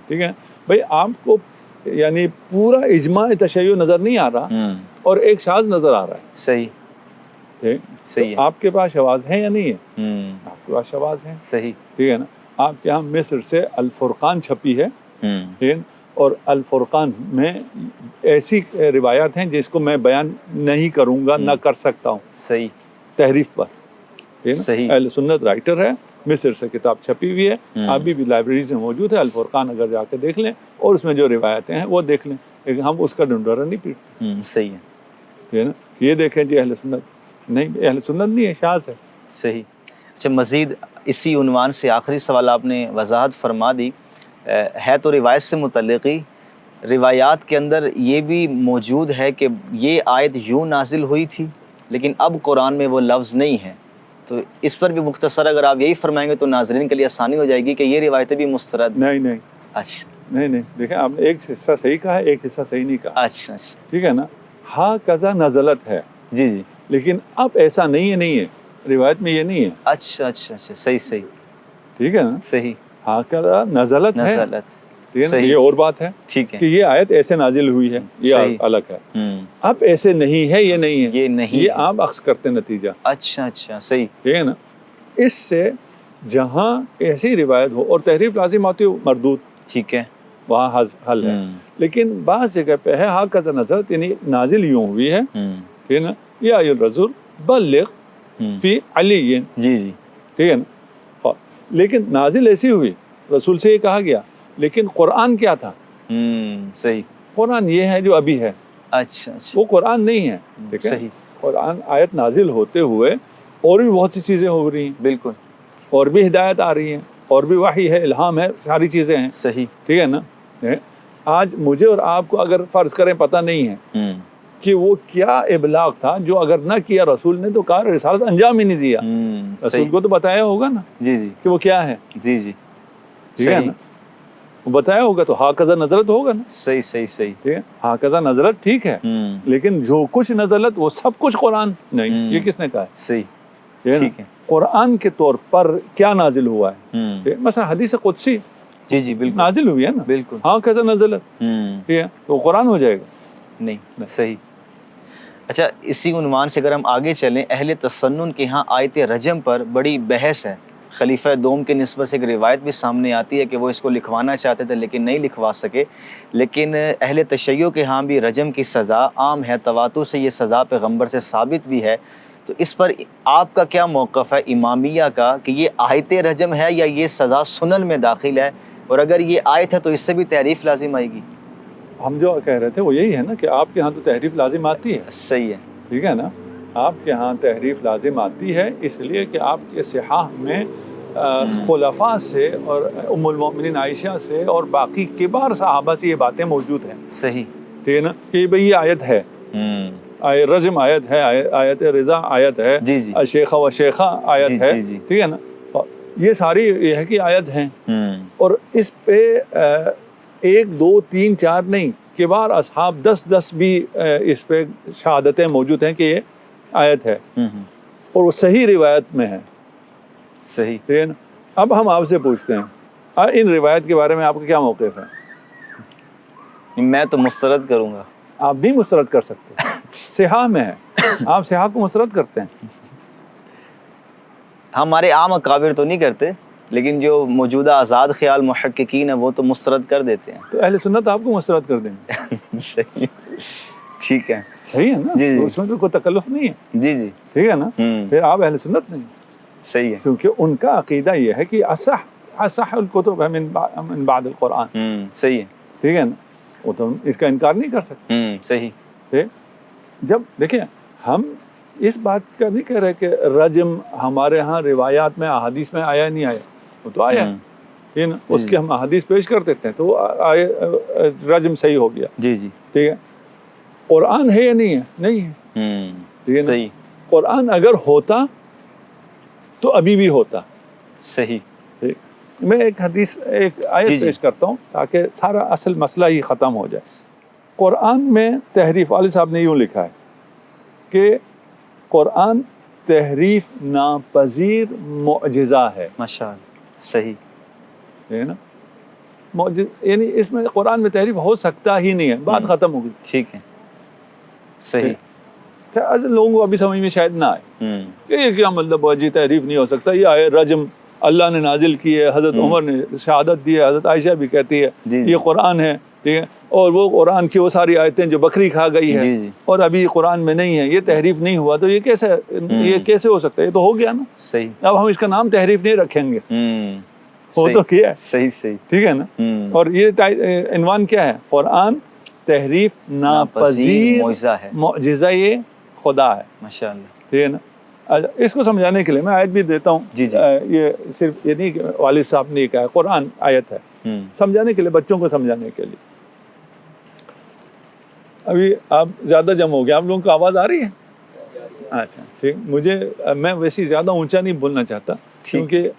ٹھیک ہے بھائی، آپ کو یعنی پورا اجماع تشیع نظر نہیں آ رہا اور ایک شاذ نظر آ رہا ہے، صحیح، ٹھیک، صحیح ہے، آپ کے پاس شواذ ہیں یا نہیں ہے؟ آپ کے پاس شواذ ہیں، صحیح، ٹھیک ہے نا، آپ کے یہاں مصر سے الفرقان چھپی ہے، ٹھیک ہے، اور الفرقان میں ایسی روایات ہیں جس کو میں بیان نہیں کروں گا، نہ کر سکتا ہوں، صحیح، تحریف پر، ٹھیک ہے صحیح، نا، اہل سنت رائٹر ہے، مصر سے کتاب چھپی ہوئی ہے، ابھی بھی لائبریریز میں موجود ہے، الفرقان اگر جا کے دیکھ لیں اور اس میں جو روایتیں ہیں وہ دیکھ لیں، لیکن ہم اس کا ڈنڈورا نہیں پیٹتے، صحیح ہے، ٹھیک ہے نا، یہ دیکھیں جی اہل سنت نہیں، اہل سنت نہیں ہے، شاذ ہے۔ صحیح۔ اچھا، مزید اسی عنوان سے آخری سوال آپ نے وضاحت فرما دی، ہے تو روایت سے متعلق ہی، روایات کے اندر یہ بھی موجود ہے کہ یہ آیت یوں نازل ہوئی تھی لیکن اب قرآن میں وہ لفظ نہیں ہے، تو اس پر بھی مختصر اگر آپ یہی فرمائیں گے تو ناظرین کے لیے آسانی ہو جائے گی کہ یہ روایتیں بھی مسترد۔ نہیں، اچھا نہیں، دیکھیں آپ نے ایک حصہ صحیح کہا ہے، ایک حصہ صحیح نہیں کہا، اچھا ٹھیک ہے نا؟ ہاں قضا نزلت ہے، جی جی، لیکن اب ایسا نہیں ہے، روایت میں یہ نہیں ہے، اچھا صحیح ٹھیک ہے نا؟ صحیح، ہاں قضا نزلت ہے، نزلت، ٹھیک ہے نا؟ صحیح، یہ اور بات ہے ٹھیک ہے، کہ یہ آیت ایسے نازل ہوئی ہے، یہ صحیح، الگ ہے۔ اب ایسے نہیں ہے، یہ نہیں ہے، یہ نہیں یہ ہے، عام اخذ کرتے نتیجہ، اچھا صحیح، ٹھیک ہے نا؟ اس سے جہاں ایسی روایت ہو اور تحریف لازم آتی ہو مردود، ٹھیک ہے، وہاں حل ہے، لیکن بعض جگہ پہ ہے ہاں قضا نزلت، یعنی نازل یوں ہوئی ہے، ٹھیک ہے نا؟ یا ایھا الرسول بلغ فی علی، جی جی، ٹھیک ہے نا؟ لیکن نازل ایسی ہوئی، رسول سے یہ کہا گیا، لیکن قرآن کیا تھا؟ صحیح، قرآن یہ ہے جو ابھی ہے، اچھا وہ قرآن نہیں ہے، ٹھیک ہے؟ صحیح، قرآن آیت نازل ہوتے ہوئے اور بھی بہت سی چیزیں ہو رہی ہیں، بالکل اور بھی ہدایت آ رہی ہیں، اور بھی وحی ہے، الہام ہے، ساری چیزیں ہیں، صحیح، ٹھیک ہے نا؟ آج مجھے اور آپ کو اگر فرض کریں پتہ نہیں ہے کہ وہ کیا ابلاغ تھا جو اگر نہ کیا رسول نے تو کہا رسالت انجام ہی نہیں دیا، رسول کو تو بتایا ہوگا نا جی جی، کہ وہ کیا ہے، جی جی، ٹھیک ہے نا؟ وہ بتایا ہوگا تو ہاں قضا نزلت ہوگا نا، صحیح، ٹھیک ہے؟ ہاں قضا نزلت ٹھیک ہے، لیکن جو کچھ نزلت وہ سب کچھ قرآن نہیں، یہ کس نے کہا ہے؟ صحیح، ٹھیک ہے، قرآن کے طور پر کیا نازل ہوا ہے؟ مثلا حدیث قدسی جی جی، بالکل نازل ہوئی ہے نا، بالکل، ہاں قضا نزلت، ٹھیک ہے، تو قرآن ہو جائے گا؟ نہیں، صحیح۔ اچھا، اسی عنوان سے اگر ہم آگے چلیں، اہل تسنن کے ہاں آیت رجم پر بڑی بحث ہے، خلیفہ دوم کے نسبت سے ایک روایت بھی سامنے آتی ہے کہ وہ اس کو لکھوانا چاہتے تھے لیکن نہیں لکھوا سکے، لیکن اہل تشیع کے ہاں بھی رجم کی سزا عام ہے، تواتر سے یہ سزا پیغمبر سے ثابت بھی ہے، تو اس پر آپ کا کیا موقف ہے امامیہ کا کہ یہ آیت رجم ہے یا یہ سزا سنن میں داخل ہے، اور اگر یہ آیت ہے تو اس سے بھی تحریف لازم آئے گی؟ ہم جو کہہ رہے تھے وہ یہی ہے نا کہ آپ کے ہاں تو تحریف لازم آتی ہے، صحیح ہے، ٹھیک ہے نا؟ آپ کے ہاں تحریف لازم آتی ہے اس لیے کہ آپ کے صحاح میں خلفاء سے اور ام المؤمنین عائشہ سے اور باقی کبار صحابہ سے یہ باتیں موجود ہیں، صحیح، ٹھیک ہے نا؟ کہ بھئی یہ آیت ہے، رجم آیت ہے، آیت رضا آیت ہے، جی جی، شیخہ و شیخہ آیت ہے، ٹھیک ہے نا؟ یہ ساری یہ ہے کہ آیت ہیں، اور اس پہ 1 2 3 4 نہیں، کبار اصحاب 10 بھی اس پہ شہادتیں موجود ہیں کہ یہ آیت ہے، اور وہ صحیح روایت میں ہے، صحیح، ٹھیک ہے نا؟ اب ہم آپ سے پوچھتے ہیں ان روایت کے بارے میں آپ کا کیا موقف ہے؟ میں تو مسترد کروں گا۔ آپ بھی مسترد کر سکتے ہیں، صحاح میں ہے، آپ صحاح کو مسترد کرتے ہیں؟ ہمارے عام اکابر تو نہیں کرتے، لیکن جو موجودہ آزاد خیال محققین ہیں وہ تو مسترد کر دیتے ہیں۔ تو اہل سنت آپ کو مسترد کر دیں گے؟ صحیح، ٹھیک ہے، صحیح ہے نا؟ جی جی، تو اس میں تو کوئی تکلف نہیں ہے، جی جی، ٹھیک ہے نا؟ پھر آپ اہل سنت نہیں، صحیح ہے، کیونکہ ان کا عقیدہ یہ ہے کہ اصح الکتب ہے من بعد القرآن، صحیح ہے، ٹھیک ہے نا؟ وہ تو اس کا انکار نہیں کر سکتے، صحیح، ٹھیک؟ جب دیکھیں ہم اس بات کا نہیں کہہ رہے کہ رجم ہمارے ہاں روایات میں احادیث میں آیا نہیں آیا، وہ تو آیا ہے نا؟ اس کے ہم احادیث پیش کر دیتے ہیں تو رجم صحیح ہو گیا، جی جی، ٹھیک ہے؟ قرآن ہے یا نہیں ہے؟ نہیں ہے، ٹھیک ہے نا؟ صحیح، قرآن اگر ہوتا تو ابھی بھی ہوتا، صحیح، ٹھیک؟ میں ایک حدیث ایک آیت پیش کرتا ہوں تاکہ سارا اصل مسئلہ ہی ختم ہو جائے۔ قرآن میں تحریف، والد صاحب نے یوں لکھا ہے کہ قرآن تحریف ناپذیر معجزہ ہے، ماشاءاللہ، صحیح، ہے نا؟ یعنی اس میں قرآن میں تحریف ہو سکتا ہی نہیں ہے، بات ختم ہو گئی، ٹھیک ہے، صحیح، لوگوں کو ابھی سمجھ میں شاید نہ آئے کہ یہ کیا مطلب ہے جی تحریف نہیں ہو سکتا، یہ آئے رجم اللہ نے نازل کی ہے، حضرت عمر نے شہادت دی ہے، حضرت عائشہ بھی کہتی ہے یہ قرآن ہے، ٹھیک ہے؟ اور وہ قرآن کی وہ ساری آیتیں جو بکری کھا گئی ہے اور ابھی قرآن میں نہیں ہے، یہ تحریف نہیں ہوا، تو یہ کیسے ہو سکتا ہے؟ یہ تو ہو گیا نا، صحیح، اب ہم اس کا نام تحریف نہیں رکھیں گے، وہ تو کیا ہے، صحیح، صحیح، ٹھیک ہے نا؟ اور یہ عنوان کیا ہے؟ قرآن تحریف ناپذیر معجزہ یہ خدا ہے، ماشاءاللہ، ٹھیک ہے نا؟ اس کو سمجھانے کے لیے میں آیت بھی دیتا ہوں، یہ صرف یہ نہیں کہ والد صاحب نے کہا قرآن آیت ہے، سمجھانے کے لیے، بچوں کو سمجھانے کے لیے ابھی آپ زیادہ جمع ہو گیا, آپ لوگوں کو آواز آ رہی ہے؟ اچھا ٹھیک. مجھے میں ویسے زیادہ اونچا نہیں بولنا چاہتا کیونکہ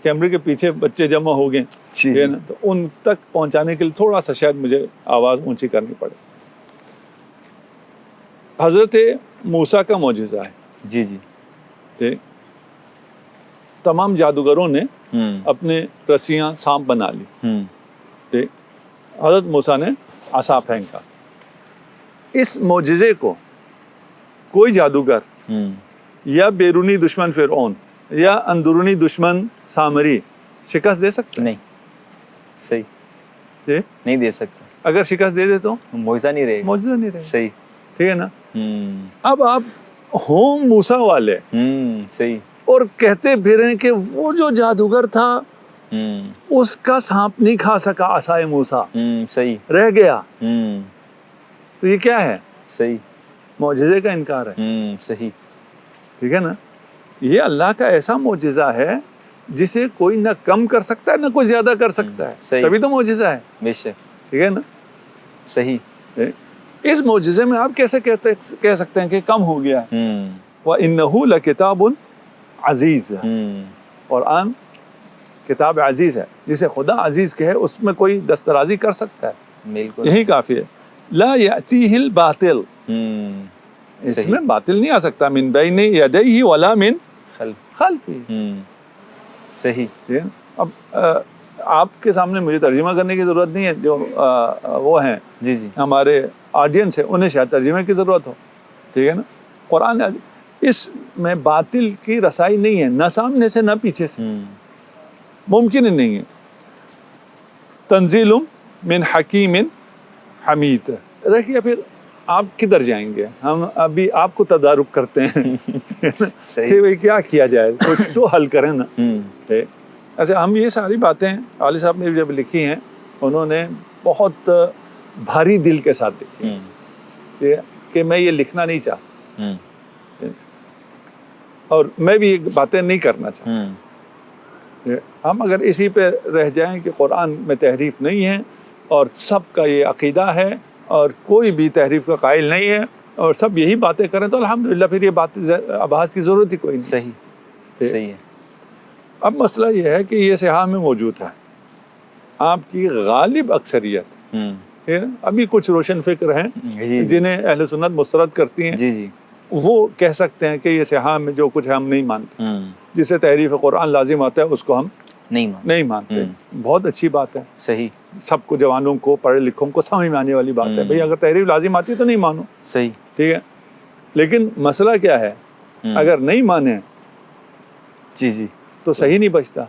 کیمرے کے پیچھے بچے جمع ہو گئے جی نا, تو ان تک پہنچانے کے لیے تھوڑا سا شاید مجھے آواز اونچی کرنی پڑے. حضرت موسیٰ کا معجزہ ہے. جی جی. ٹھیک. تمام جادوگروں نے اپنے رسیاں سانپ بنا لی. ٹھیک. حضرت موسیٰ نے عصا پھینکا. اس معجزے کو کوئی جادوگر یا بیرونی دشمن فرعون یا اندرونی دشمن سامری شکست دے سکتے؟ نہیں. صحیح. جی نہیں دے سکتے. اگر شکست دے دے تو معجزہ نہیں رہے گا. معجزہ نہیں رہے. صحیح. ٹھیک ہے نا. اب آپ ہوں موسیٰ والے صحیح, اور کہتے پھریں کہ وہ جو جادوگر تھا اس کا سانپ نہیں کھا سکا عصائے موسیٰ, صحیح, رہ گیا. تو یہ کیا ہے؟ صحیح, معجزے کا انکار ہے. صحیح. ٹھیک ہے نا. یہ اللہ کا ایسا معجزہ ہے جسے کوئی نہ کم کر سکتا ہے نہ کوئی زیادہ کر سکتا ہے. صحیح. تبھی تو معجزہ ہے. بے شک. ٹھیک ہے نا. صحیح. اس معجزے میں آپ کیسے کہہ سکتے ہیں کہ کم ہو گیا ہے؟ وَإِنَّهُ لَكِتَابٌ عزیز. قرآن کتاب عزیز ہے. جسے خدا عزیز کہے اس میں کوئی دسترازی کر سکتا ہے؟ بالکل. یہی کافی ہے. لا يأتيه الباطل. اس میں باطل نہیں آ سکتا. من بین یدیہ ولا من خلفہ. صحیح. اب آپ کے سامنے مجھے ترجمہ کرنے کی ضرورت نہیں ہے. جو وہ ہیں جی جی ہمارے آڈینس ہے انہیں شاید ترجمے کی ضرورت ہو. ٹھیک ہے نا. قرآن اس میں باطل کی رسائی نہیں ہے, نہ سامنے سے نہ پیچھے سے. ممکن ہی نہیں ہے. تنزیل من حکیم حمید. رکھیے پھر آپ کدھر جائیں گے؟ ہم ابھی آپ کو تدارک کرتے ہیں کہ بھئی کیا کیا جائے, کچھ تو حل کریں نا. اچھا, ہم یہ ساری باتیں عالی صاحب نے جب لکھی ہیں انہوں نے بہت بھاری دل کے ساتھ لکھی کہ میں یہ لکھنا نہیں چاہتا اور میں بھی یہ باتیں نہیں کرنا چاہتا. ہم اگر اسی پہ رہ جائیں کہ قرآن میں تحریف نہیں ہے اور سب کا یہ عقیدہ ہے اور کوئی بھی تحریف کا قائل نہیں ہے اور سب یہی باتیں کریں تو الحمدللہ پھر یہ بات آباز کی ضرورت ہی کوئی نہیں. صحیح. صحیح ہے. اب مسئلہ یہ ہے کہ یہ صحاح میں موجود ہے. آپ کی غالب اکثریت ابھی کچھ روشن فکر ہیں جنہیں اہل سنت مسترد کرتی ہیں. جی جی. وہ کہہ سکتے ہیں کہ یہ صحاح میں جو کچھ ہے ہم نہیں مانتے. جسے تحریف قرآن لازم آتا ہے اس کو ہم نہیں مانتے. بہت اچھی بات ہے. صحیح. سب کو, جوانوں کو, پڑھے لکھوں کو سمجھ میں آنے والی بات ہے. بھئی اگر تحریف لازم آتی تو نہیں مانو. صحیح. ٹھیک ہے. لیکن مسئلہ کیا ہے, اگر نہیں مانے جی جی تو صحیح نہیں بچتا.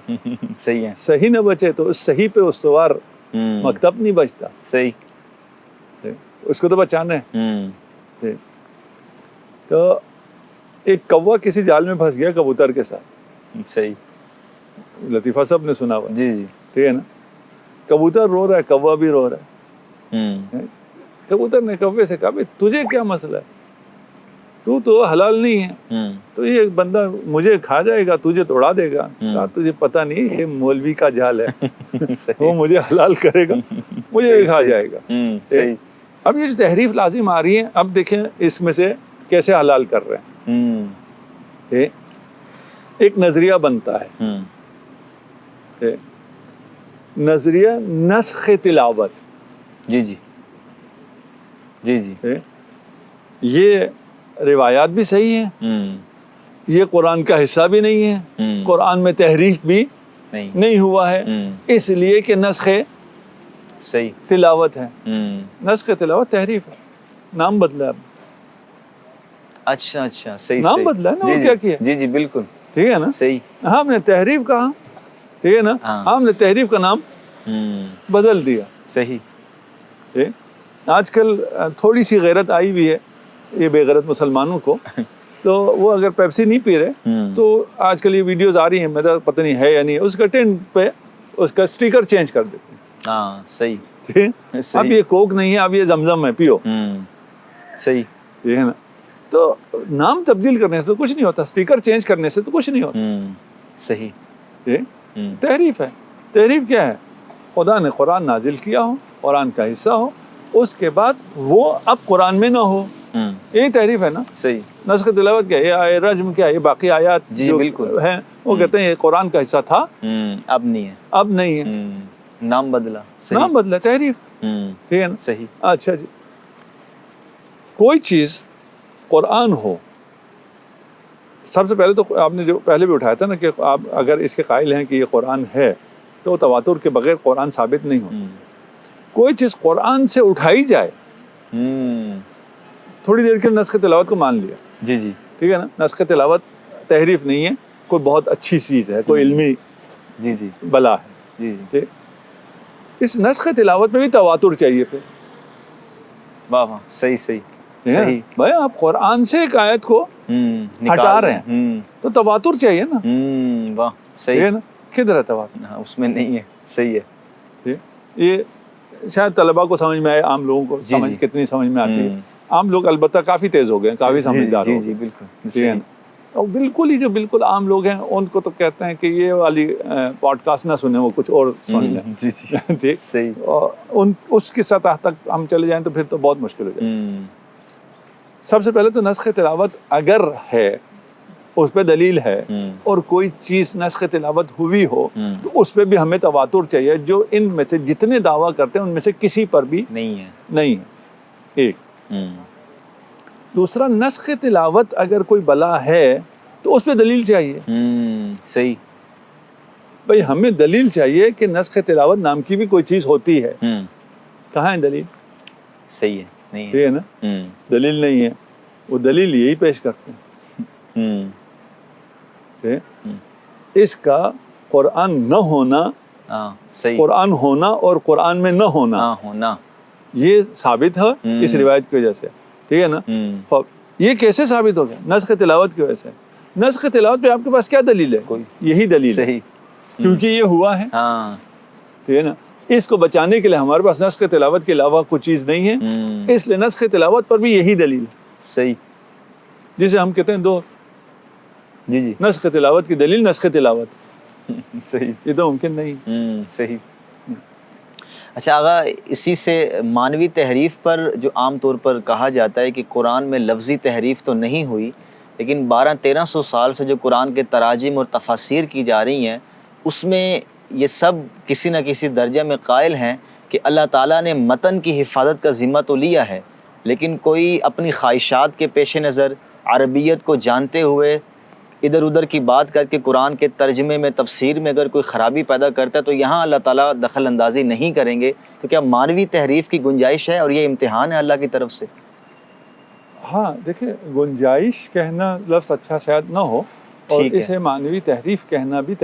صحیح ہے. صحیح نہ بچے تو اس صحیح پہ استوار مکتب نہیں بچتا. صحیح. اس کو تو بچانا ہے. تو ایک کوا کسی جال میں پھنس گیا کبوتر کے ساتھ. صحیح. لطیفہ صاحب نے سنا ہوا. جی جی. ٹھیک ہے نا. کبوتر رو رہا ہے, کوا بھی رو رہا ہے. کبوتر نے کوے سے کہا تجھے کیا مسئلہ ہے, تو حلال نہیں ہے, تو یہ بندہ مجھے کھا جائے گا, تجھے توڑا دے گا. کہا تجھے پتہ نہیں یہ مولوی کا جال ہے, وہ مجھے حلال کرے گا, مجھے بھی کھا جائے گا. اب یہ جو تحریف لازم آ رہی ہے, اب دیکھیں اس میں سے کیسے حلال کر رہے ہیں. ایک نظریہ بنتا ہے, نظریہ نسخ تلاوت. جی جی جی جی. یہ روایات بھی صحیح ہیں, یہ قرآن کا حصہ بھی نہیں ہے, قرآن میں تحریف بھی نہیں ہوا ہے, اس لیے کہ نسخ صحیح تلاوت ہے. نسخ تلاوت تحریف ہے, نام بدلا ہے. اچھا اچھا. صحیح. نام بدلا ہے نا, اور کیا کیا. جی جی بالکل. ٹھیک ہے نا. صحیح. ہم نے تحریف کہا, ٹھیک ہے نا, ہم نے تحریف کا نام بدل دیا. صحیح. آج کل تھوڑی سی غیرت آئی بھی ہے یہ بے غیرت مسلمانوں کو, تو وہ اگر پیپسی نہیں پی رہے تو آج کل یہ ویڈیوز آ رہی ہیں, میرا پتہ نہیں ہے یا نہیں, اس کا ٹینٹ پہ اس کا سٹیکر چینج کر دیتے ہیں. ہاں صحیح. اب یہ کوک نہیں ہے, اب یہ زمزم ہے, پیو. صحیح. یہ ہے نا. تو نام تبدیل کرنے سے تو کچھ نہیں ہوتا, سٹیکر چینج کرنے سے تو کچھ نہیں ہوتا. صحیح. تحریف ہے. تحریف کیا ہے؟ خدا نے قرآن نازل کیا ہو, قرآن کا حصہ ہو, اس کے بعد وہ اب قرآن میں نہ ہو. یہی تحریف ہے نا. صحیح. نسخ تلاوت کیا ہے؟ یہ رجم کیا ہے؟ یہ باقی آیات جی بالکل ہیں وہ کہتے ہیں یہ قرآن کا حصہ تھا اب نہیں ہے. اب نہیں ہے. نام بدلا. نام بدلا. تحریف. ٹھیک ہے نا. صحیح. اچھا جی. کوئی چیز قرآن ہو، سب سے پہلے تو آپ نے جو پہلے بھی اٹھایا تھا نا کہ آپ اگر اس کے قائل ہیں کہ یہ قرآن ہے تو تواتر کے بغیر قرآن ثابت نہیں ہو. کوئی چیز قرآن سے اٹھائی جائے، تھوڑی دیر کے نسخ تلاوت کو مان لیا. جی جی. ٹھیک ہے نا. نسخ تلاوت تحریف نہیں ہے، کوئی بہت اچھی چیز ہے، کوئی علمی جی جی بلا ہے. جی جی. اس نسخ تلاوت میں بھی تواتر چاہیے پھر. واہ واہ. صحیح صحیح صحیح. بھائی آپ قرآن سے ایک آیت کو ہٹا رہے ہیں تو تواتر چاہیے نا. واہ. صحیح ہے نا. کدھر ہے تواتر؟ ہاں اس میں نہیں ہے. صحیح ہے. یہ شاید طلباء کو سمجھ میں آئے، عام لوگوں کو سمجھ کتنی سمجھ میں آتی ہے. عام لوگ البتہ کافی تیز ہو گئے ہیں، کافی سمجھدار ہو گئے. جی بالکل. ٹھیک ہے نا. اور بالکل ہی جو بالکل عام لوگ ہیں ان کو تو کہتے ہیں کہ یہ والی پوڈ کاسٹ نہ سنیں، وہ کچھ اور سن لیں. جی جی. ٹھیک. صحیح. اور اس کی سطح تک ہم چلے جائیں تو پھر تو بہت مشکل ہو جائے. سب سے پہلے تو نسخ تلاوت اگر ہے اس پہ دلیل ہے اور کوئی چیز نسخ تلاوت ہوئی ہو تو اس پہ بھی ہمیں تواتر چاہیے. جو ان میں سے جتنے دعویٰ کرتے ہیں ان میں سے کسی پر بھی نہیں ہے. ایک. دوسرا، نسخ تلاوت اگر کوئی بلا ہے تو اس پہ دلیل چاہیے. صحیح. بھئی ہمیں دلیل چاہیے کہ نسخ تلاوت نام کی بھی کوئی چیز ہوتی ہے. کہاں ہے دلیل؟ صحیح ہے. نہیں ہے نا. دلیل نہیں ہے. وہ دلیل یہی پیش کرتے ہیں. اس کا قرآن نہ ہونا، قرآن ہونا اور قرآن میں نہ ہونا یہ ثابت ہے اس روایت کی وجہ سے. ٹھیک ہے نا. یہ کیسے ثابت ہو گیا؟ نسخ تلاوت کی وجہ سے. نسخ تلاوت پہ آپ کے پاس کیا دلیل ہے؟ یہی دلیل ہے کیونکہ یہ ہوا ہے. ٹھیک ہے نا. اس کو بچانے کے لیے ہمارے پاس نسخ تلاوت کے علاوہ کوئی چیز نہیں ہے، اس لیے نسخ تلاوت پر بھی یہی دلیل ہے. صحیح. جسے ہم کہتے ہیں دو. جی جی. نسخ تلاوت کی دلیل نسخ تلاوت. صحیح. یہ تو ممکن نہیں. صحیح. اچھا آغا، اسی سے مانوی تحریف پر جو عام طور پر کہا جاتا ہے کہ قرآن میں لفظی تحریف تو نہیں ہوئی، لیکن 1200-1300 سال سے جو قرآن کے تراجم اور تفاسیر کی جا رہی ہیں اس میں یہ سب کسی نہ کسی درجہ میں قائل ہیں کہ اللہ تعالیٰ نے متن کی حفاظت کا ذمہ تو لیا ہے، لیکن کوئی اپنی خواہشات کے پیش نظر عربیت کو جانتے ہوئے ادھر ادھر کی بات کر کے قرآن کے ترجمے میں تفسیر میں اگر کوئی خرابی پیدا کرتا ہے تو یہاں اللہ تعالیٰ دخل اندازی نہیں کریں گے. تو کیا مانوی تحریف کی گنجائش ہے اور یہ امتحان ہے اللہ کی طرف سے؟ ہاں دیکھیں، گنجائش کہنا لفظ اچھا شاید نہ ہو، اور اسے مانوی تحریف کہنا بھی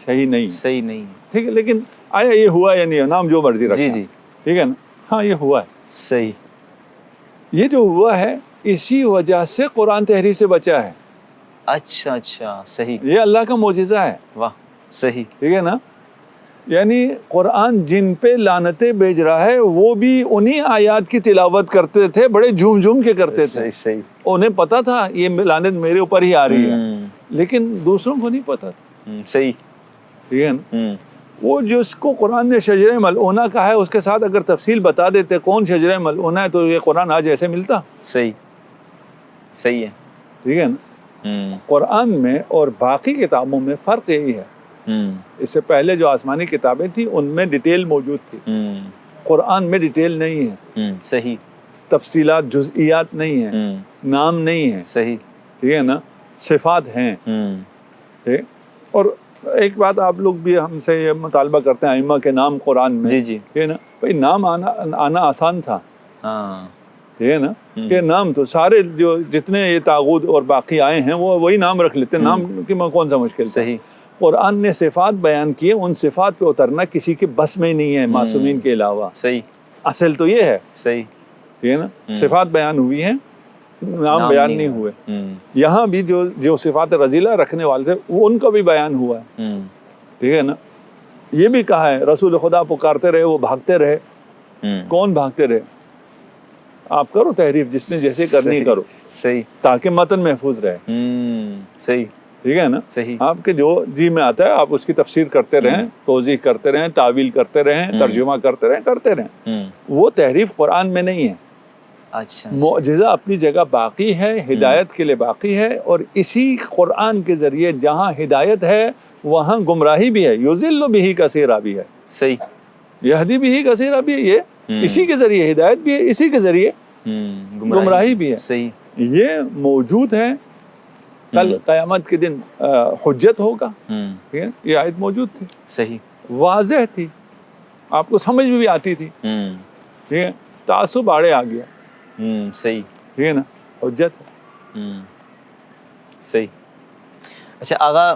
صحیح نہیں. صحیح نہیں. ٹھیک ہے. لیکن آیا یہ ہوا یا نہیں ہوا، نام جو مرضی رکھا. جی جی. ٹھیک ہے نا. ہاں یہ ہوا ہے. صحیح. یہ جو ہوا ہے اسی وجہ سے قرآن تحریف سے بچا ہے. اچھا اچھا. صحیح. یہ اللہ کا معجزہ ہے. واہ. صحیح. ٹھیک ہے نا. یعنی قرآن جن پہ لعنتیں بھیج رہا ہے وہ بھی انہی آیات کی تلاوت کرتے تھے، بڑے جھوم جھوم کے کرتے تھے. صحیح. انہیں پتا تھا یہ لعنت میرے اوپر ہی آ رہی ہے، لیکن دوسروں کو نہیں پتا تھا. صحیح. ٹھیک ہے نا. وہ جس کو قرآن نے شجرہ ملعونہ کہا ہے اس کے ساتھ اگر تفصیل بتا دیتے کون شجرہ ملعونہ ہے تو یہ قرآن آج ایسے ملتا. صحیح. صحیح ہے. ٹھیک ہے نا. قرآن میں اور باقی کتابوں میں فرق یہی ہے. اس سے پہلے جو آسمانی کتابیں تھیں ان میں ڈیٹیل موجود تھی. قرآن میں ڈیٹیل نہیں ہے. صحیح. تفصیلات، جزئیات نہیں ہیں، نام نہیں ہے. صحیح. ٹھیک ہے نا. صفات ہیں. اور ایک بات آپ لوگ بھی ہم سے یہ مطالبہ کرتے ہیں ائمہ کے نام قرآن میں. جی جی. ٹھیک ہے نا. بھائی نام آنا آسان تھا. ٹھیک ہے نا. کہ نام تو سارے جو جتنے یہ طاغوت اور باقی آئے ہیں وہ وہی نام رکھ لیتے ہیں. نام کی کون سا مشکل. صحیح. قرآن نے صفات بیان کیے، ان صفات پہ اترنا کسی کے بس میں نہیں ہے معصومین کے علاوہ. صحیح. اصل تو یہ ہے. صحیح. ٹھیک ہے نا. صفات بیان ہوئی ہیں، نام بیان نہیں ہوئے. یہاں بھی جو صفات رذیلہ رکھنے والے تھے وہ ان کا بھی بیان ہوا ہے. ٹھیک ہے نا. یہ بھی کہا ہے رسول خدا پکارتے رہے وہ بھاگتے رہے. کون بھاگتے رہے؟ آپ کرو تحریف، جس نے جیسے کرنی کرو. صحیح. تاکہ متن محفوظ رہے. صحیح. ٹھیک ہے نا. صحیح. آپ کے جو جی میں آتا ہے آپ اس کی تفسیر کرتے رہیں, توضیح کرتے رہیں, تعویل کرتے رہیں, ترجمہ کرتے رہیں. وہ تحریف قرآن میں نہیں ہے. اچھا. معجزہ اپنی جگہ باقی ہے, ہدایت کے لیے باقی ہے, اور اسی قرآن کے ذریعے جہاں ہدایت ہے وہاں گمراہی بھی ہے. یضل بہ کثیرا بھی ہے. صحیح. یہدی بہ کثیرا بھی ہے. یہ اسی کے ذریعے ہدایت بھی ہے, اسی کے ذریعے گمراہی بھی ہے. صحیح. یہ موجود ہے. کل قیامت کے دن حجت ہوگا. یہ آیت موجود تھی. صحیح. واضح تھی, آپ کو سمجھ میں بھی آتی تھی. ٹھیک ہے. تعصب آڑے آ گیا. صحیح. ٹھیک ہے نا. حجت. صحیح. اچھا آغا,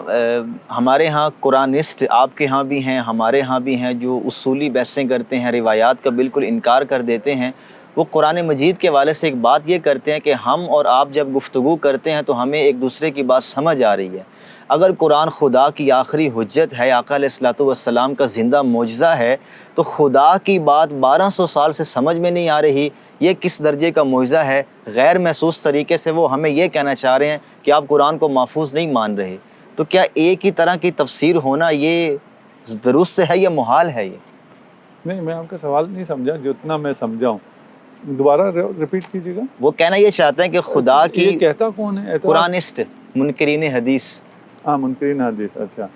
ہمارے ہاں قرآنسٹ آپ کے ہاں بھی ہیں, ہمارے ہاں بھی ہیں, جو اصولی بحثیں کرتے ہیں, روایات کا بالکل انکار کر دیتے ہیں. وہ قرآن مجید کے حوالے سے ایک بات یہ کرتے ہیں کہ ہم اور آپ جب گفتگو کرتے ہیں تو ہمیں ایک دوسرے کی بات سمجھ آ رہی ہے. اگر قرآن خدا کی آخری حجت ہے, آقا علیہ الصلوۃ والسلام کا زندہ معجزہ ہے, تو خدا کی بات 1200 سال سے سمجھ میں نہیں آ رہی, یہ کس درجے کا معجزہ ہے. غیر محسوس طریقے سے وہ ہمیں یہ کہنا چاہ رہے ہیں کہ آپ قرآن کو محفوظ نہیں مان رہے. تو کیا ایک ہی طرح کی تفسیر ہونا یہ درست ہے یا محال ہے؟ یہ نہیں, میں آپ کا سوال نہیں سمجھا. جتنا میں سمجھا ہوں دوبارہ ریپیٹ کیجیے گا. وہ کہنا یہ چاہتے ہیں کہ خدا کی, یہ کہتا کون ہے؟ قرآنسٹ, منکرین حدیث. ہاں, منکرین حدیث. اچھا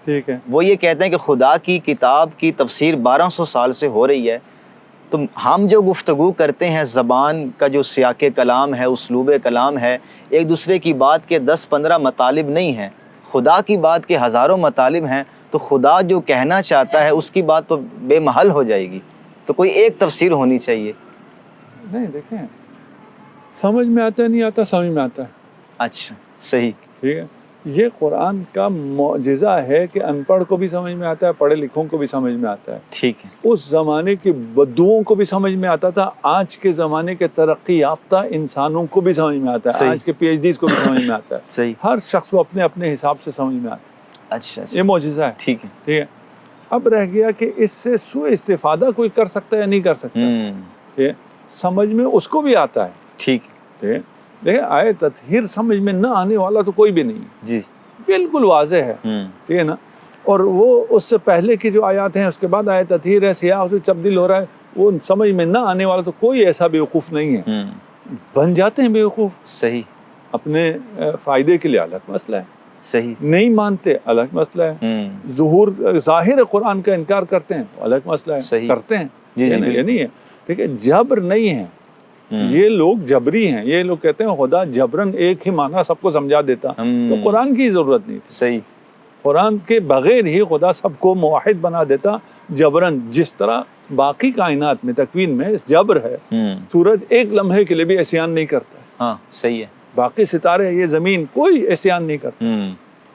ٹھیک ہے. وہ یہ کہتے ہیں کہ خدا کی کتاب کی تفسیر 1200 سال سے ہو رہی ہے, تو ہم جو گفتگو کرتے ہیں, زبان کا جو سیاق کلام ہے, اسلوب کلام ہے, ایک دوسرے کی بات کے 10-15 مطالب نہیں ہیں, خدا کی بات کے ہزاروں مطالب ہیں. تو خدا جو کہنا چاہتا ہے اس کی بات تو بے محل ہو جائے گی. تو کوئی ایک تفسیر ہونی چاہیے. نہیں, دیکھیں, سمجھ میں آتا ہے, نہیں آتا, سمجھ میں آتا ہے. اچھا. صحیح. ٹھیک ہے. یہ قرآن کا معجزہ ہے کہ ان پڑھ کو بھی سمجھ میں آتا ہے, پڑھے لکھوں کو بھی سمجھ میں آتا ہے. ٹھیک ہے. اس زمانے کے بدوؤں کو بھی سمجھ میں آتا تھا, آج کے زمانے کے ترقی یافتہ انسانوں کو بھی سمجھ میں آتا ہے, آج کے PhDs کو بھی سمجھ میں آتا ہے. صحیح. ہر شخص کو اپنے اپنے حساب سے سمجھ میں آتا ہے. اچھا. یہ معجزہ ہے. ٹھیک ہے. ٹھیک ہے. اب رہ گیا کہ اس سے سوء استفادہ کوئی کر سکتا ہے یا نہیں کر سکتا. ٹھیک ہے. سمجھ میں اس کو بھی آتا ہے. ٹھیک ہے. دیکھیں, آئے تطہیر سمجھ میں نہ آنے والا تو کوئی بھی نہیں. جی. بالکل واضح ہے. ٹھیک ہے نا. اور وہ اس سے پہلے کی جو آیات ہیں, اس کے بعد آیت تطہیر ہے, سیاہ سے تبدیل ہو رہا ہے, وہ سمجھ میں نہ آنے والا تو کوئی ایسا بیوقوف نہیں ہے. بن جاتے ہیں بیوقوف. صحیح. اپنے فائدے کے لیے الگ مسئلہ ہے. صحیح. نہیں مانتے, الگ مسئلہ ہے. ظاہر قرآن کا انکار کرتے ہیں, الگ مسئلہ ہے. صحیح. کرتے ہیں. جی. یہ نہیں ہے. ٹھیک ہے. جبر نہیں ہے. یہ لوگ جبری ہیں. یہ لوگ کہتے ہیں خدا جبرن ایک ہی معنی سب کو سمجھا دیتا, تو قرآن کی ضرورت نہیں تھی. صحیح. قرآن کے بغیر ہی خدا سب کو موحد بنا دیتا جبرن. جس طرح باقی کائنات میں تکوین میں جبر ہے, سورج ایک لمحے کے لیے بھی عصیان نہیں کرتا. ہاں, صحیح ہے. باقی ستارے, یہ زمین, کوئی عصیان نہیں کرتا.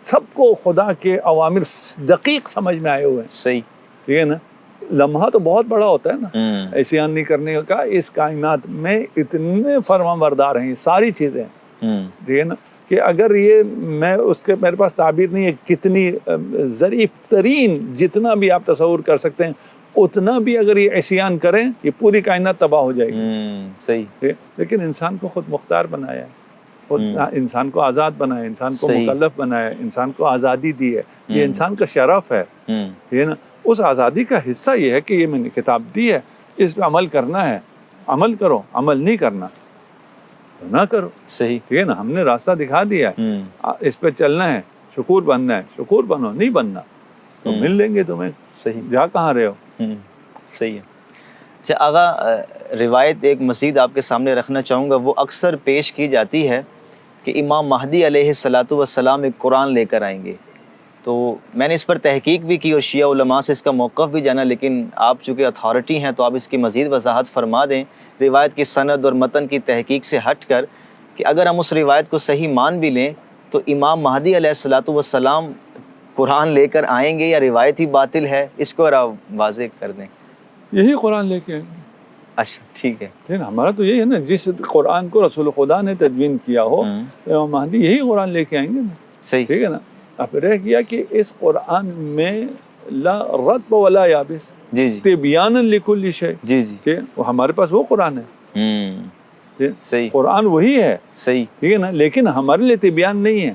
سب کو خدا کے اوامر دقیق سمجھ میں آئے ہوئے ہیں. صحیح. ٹھیک ہے نا. لمحہ تو بہت بڑا ہوتا ہے نا, عصیان نہیں کرنے کا. اس کائنات میں اتنے فرما بردار ہیں, ساری چیزیں. ٹھیک ہے نا, کہ اگر یہ میں اس کے میرے پاس تعبیر نہیں ہے, کتنی ظریف ترین جتنا بھی آپ تصور کر سکتے ہیں اتنا بھی اگر یہ عصیان کریں, یہ پوری کائنات تباہ ہو جائے گی. صحیح. لیکن انسان کو خود مختار بنایا ہے, انسان کو آزاد بنایا, انسان کو مکلف بنایا, انسان کو آزادی دی ہے. یہ انسان کا شرف ہے. ٹھیک ہے نا. اس آزادی کا حصہ یہ ہے کہ یہ میں نے کتاب دی ہے, اس پہ عمل کرنا ہے, عمل کرو. عمل نہیں کرنا تو نہ کرو. صحیح. ٹھیک ہے نا. ہم نے راستہ دکھا دیا ہے, اس پہ چلنا ہے, شکور بننا ہے, شکور بنو. نہیں بننا تو مل لیں گے تمہیں. صحیح. جا کہاں رہے ہو. صحیح ہے. اچھا آغا, روایت ایک مزید آپ کے سامنے رکھنا چاہوں گا. وہ اکثر پیش کی جاتی ہے کہ امام مہدی علیہ الصلوۃ والسلام ایک قرآن لے کر آئیں گے. تو میں نے اس پر تحقیق بھی کی اور شیعہ علماء سے اس کا موقف بھی جانا, لیکن آپ چونکہ اتھارٹی ہیں تو آپ اس کی مزید وضاحت فرما دیں روایت کی سند اور متن کی تحقیق سے ہٹ کر, کہ اگر ہم اس روایت کو صحیح مان بھی لیں تو امام مہدی علیہ الصلوۃ والسلام قرآن لے کر آئیں گے یا روایت ہی باطل ہے, اس کو آپ واضح کر دیں. یہی قرآن لے کے آئیں گے. اچھا ٹھیک ہے. لیکن ہمارا تو یہی ہے نا, جس قرآن کو رسول خدا نے تدوین کیا ہو امام مہدی یہی قرآن لے کے آئیں گے نا. صحیح. ٹھیک ہے نا. اب رہ گیا کہ اس قرآن میں لا رطب ولا یابس, جی جی, تبیانا لکل شیء. جی جی, کہ وہ ہمارے پاس وہ قرآن ہے. صحیح. قرآن وہی ہے. صحیح. ٹھیک ہے نا. لیکن ہمارے لیے تبیان نہیں ہے.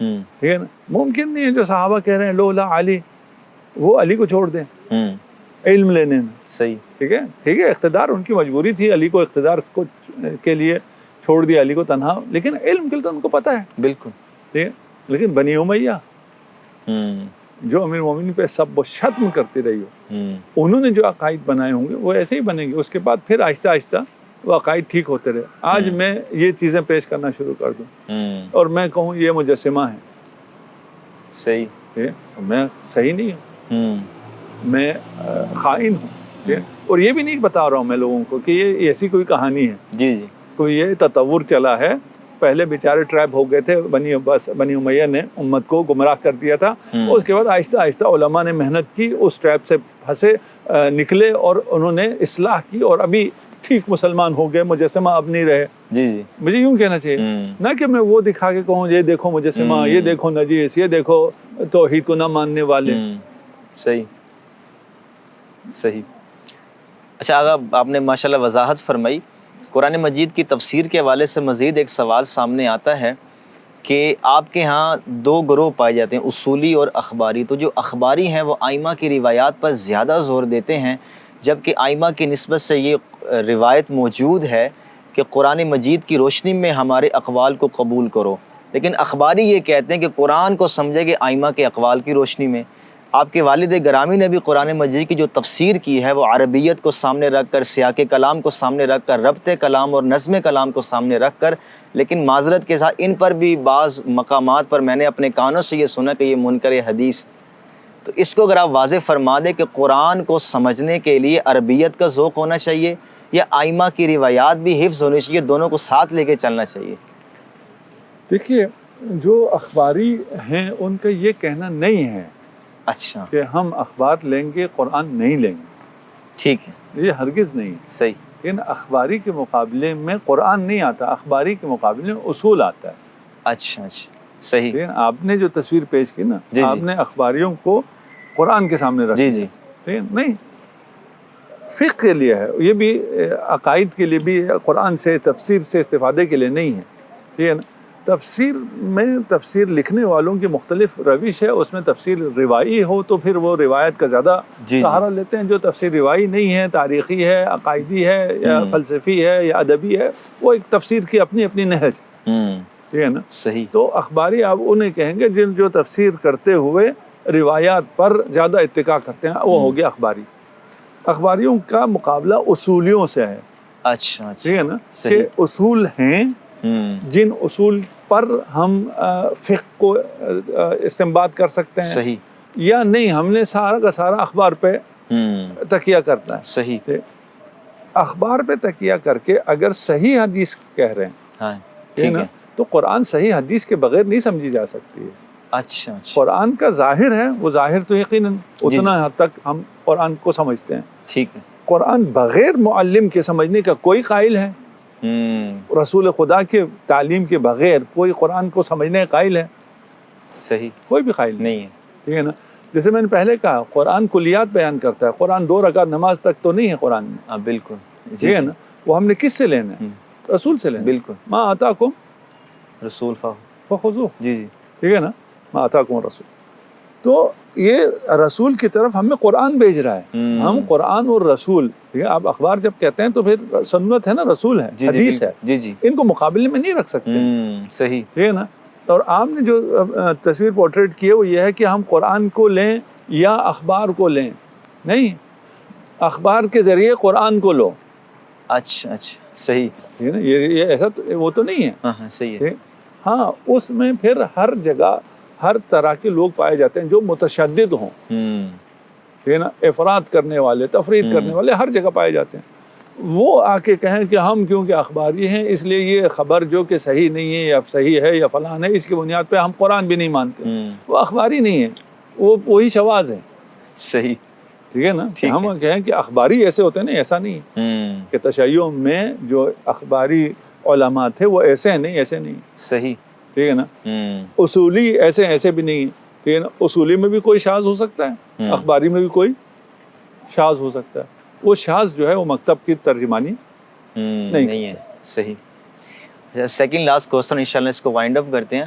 ٹھیک ہے نا. ممکن نہیں ہے جو صحابہ کہہ رہے ہیں لولا علی، وہ علی کو چھوڑ دیں علم لینے میں. صحیح. ٹھیک ہے اقتدار ان کی مجبوری تھی، علی کو اقتدار کے لیے چھوڑ دیا علی کو تنہا، لیکن علم کے لیے تو ان کو پتہ ہے. بالکل. ٹھیک ہے. لیکن بنی امیہ جو امیر مومنین پہ سب و شتم کرتی رہی ہو، انہوں نے جو عقائد بنائے ہوں گے وہ ایسے ہی بنیں گے. اس کے بعد پھر آہستہ آہستہ وہ عقائد ٹھیک ہوتے رہے. آج میں یہ چیزیں پیش کرنا شروع کر دوں اور میں کہوں یہ مجسمہ ہے، صحیح. میں صحیح نہیں ہوں، میں خائن ہوں. اور یہ بھی نہیں بتا رہا ہوں میں لوگوں کو کہ یہ ایسی کوئی کہانی ہے. جی جی. کوئی یہ تصور چلا ہے. پہلے بیچارے ٹریپ ہو گئے تھے، بنی امیہ نے امت کو گمراہ کر دیا تھا. اس کے بعد آہستہ آہستہ علماء نے محنت کی، اس ٹریپ سے پھنسے نکلے اور انہوں نے اصلاح کی اور ابھی ٹھیک مسلمان ہو گئے، مجسمہ اب نہیں رہے. جی جی. مجھے یوں کہنا چاہیے نہ کہ میں وہ دکھا کے کہوں یہ دیکھو مجسمہ، یہ دیکھو نجیس، یہ دیکھو توحید کو نہ ماننے والے. صحیح صحیح. اچھا آقا، آپ نے ماشاءاللہ وضاحت فرمائی. قرآن مجید کی تفسیر کے حوالے سے مزید ایک سوال سامنے آتا ہے کہ آپ کے ہاں دو گروہ پائے جاتے ہیں، اصولی اور اخباری. تو جو اخباری ہیں وہ آئمہ کی روایات پر زیادہ زور دیتے ہیں، جبکہ آئمہ کی نسبت سے یہ روایت موجود ہے کہ قرآن مجید کی روشنی میں ہمارے اقوال کو قبول کرو. لیکن اخباری یہ کہتے ہیں کہ قرآن کو سمجھے کہ آئمہ کے اقوال کی روشنی میں. آپ کے والد گرامی نے بھی قرآن مجید کی جو تفسیر کی ہے وہ عربیت کو سامنے رکھ کر، سیاق کلام کو سامنے رکھ کر، ربط کلام اور نظم کلام کو سامنے رکھ کر. لیکن معذرت کے ساتھ ان پر بھی بعض مقامات پر میں نے اپنے کانوں سے یہ سنا کہ یہ منکر حدیث. تو اس کو اگر آپ واضح فرما دیں کہ قرآن کو سمجھنے کے لیے عربیت کا ذوق ہونا چاہیے یا آئمہ کی روایات بھی حفظ ہونی چاہیے، دونوں کو ساتھ لے کے چلنا چاہیے؟ دیکھیے جو اخباری ہیں ان کا یہ کہنا نہیں ہے اچھا کہ ہم اخبار لیں گے قرآن نہیں لیں گے. ٹھیک ہے. یہ ہرگز نہیں ہے. صحیح. لیکن اخباری کے مقابلے میں قرآن نہیں آتا، اخباری کے مقابلے میں اصول آتا ہے. اچھا اچھا. صحیح. لیکن آپ نے جو تصویر پیش کی نا، آپ نے اخباریوں کو قرآن کے سامنے رکھا. جی جی. نہیں، فقہ کے لیے ہے یہ بھی، عقائد کے لیے بھی، قرآن سے تفسیر سے استفادے کے لیے نہیں ہے. ٹھیک ہے نا. تفسیر میں تفسیر لکھنے والوں کی مختلف روش ہے. اس میں تفسیر روایی ہو تو پھر وہ روایت کا زیادہ سہارا لیتے ہیں. جو تفسیر روایی نہیں ہے، تاریخی ہے، عقائدی ہے یا فلسفی ہے یا ادبی ہے، وہ ایک تفسیر کی اپنی اپنی نہج. ٹھیک ہے نا. صحیح. تو اخباری آپ انہیں کہیں گے جن جو تفسیر کرتے ہوئے روایات پر زیادہ اتکا کرتے ہیں، وہ ہو گیا اخباری. اخباریوں کا مقابلہ اصولیوں سے ہے. اچھا. ٹھیک ہے نا. کہ اصول ہیں جن اصول پر ہم فقہ کو استنباط کر سکتے ہیں. صحیح. یا نہیں، ہم نے سارا کا سارا اخبار پہ تکیہ کرتا ہے. صحیح. اخبار پہ تکیہ کر کے اگر صحیح حدیث کہہ رہے ہیں ٹھیک ہے تو قرآن صحیح حدیث کے بغیر نہیں سمجھی جا سکتی ہے. اچھا. قرآن کا ظاہر ہے، وہ ظاہر تو یقیناً اتنا حد تک ہم قرآن کو سمجھتے ہیں. ٹھیک ہے. قرآن بغیر معلم کے سمجھنے کا کوئی قائل ہے؟ رسول خدا کے تعلیم کے بغیر کوئی قرآن کو سمجھنے کا قائل ہے؟ صحیح. کوئی بھی قائل نہیں ہے. ٹھیک ہے نا. جیسے میں نے پہلے کہا قرآن کلیات بیان کرتا ہے، قرآن 2 رکعت نماز تک تو نہیں ہے قرآن میں. بالکل. ٹھیک ہے نا. وہ ہم نے کس سے لینا ہے؟ رسول سے لینا. بالکل. ما آتاکم رسول فخذوہ. جی جی. ٹھیک ہے نا. ما آتاکم رسول. تو یہ رسول کی طرف ہمیں قرآن بھیج رہا ہے. ہم قرآن اور رسول، ٹھیک ہے، آپ اخبار جب کہتے ہیں تو پھر سنت ہے نا، رسول ہے، حدیث ہے. جی جی. ان کو مقابلے میں نہیں رکھ سکتے. صحیح. ٹھیک ہے نا. اور آپ نے جو تصویر پورٹریٹ کی ہے وہ یہ ہے کہ ہم قرآن کو لیں یا اخبار کو لیں. نہیں، اخبار کے ذریعے قرآن کو لو. اچھا اچھا. صحیح. ٹھیک ہے نا. یہ ایسا وہ تو نہیں ہے. ہاں صحیح ہے. ہاں اس میں پھر ہر جگہ ہر طرح کے لوگ پائے جاتے ہیں جو متشدد ہوں. ٹھیک ہے نا. افراد کرنے والے، تفرید کرنے والے ہر جگہ پائے جاتے ہیں. وہ آ کے کہیں کہ ہم کیونکہ اخباری ہیں اس لیے یہ خبر جو کہ صحیح نہیں ہے یا صحیح ہے یا فلان ہے، اس کی بنیاد پہ ہم قرآن بھی نہیں مانتے. وہ اخباری نہیں ہے، وہ وہی شواذ ہے. صحیح. ٹھیک ہے نا. ہم کہیں کہ اخباری ایسے ہوتے ہیں نا، ایسا نہیں ہے کہ تشیع میں جو اخباری علماء تھے وہ ایسے ہیں، نہیں ایسے نہیں. صحیح. ٹھیک ہے نا. اصولی ایسے بھی نہیں. ٹھیک ہے نا. اصولی میں بھی کوئی شاذ ہو سکتا ہے، اخباری میں بھی کوئی شاذ ہو سکتا ہے. وہ شاذ جو ہے وہ مکتب کی ترجمانی نہیں ہے. صحیح. سیکنڈ لاسٹ کوسچن انشاءاللہ اس کو وائنڈ اپ کرتے ہیں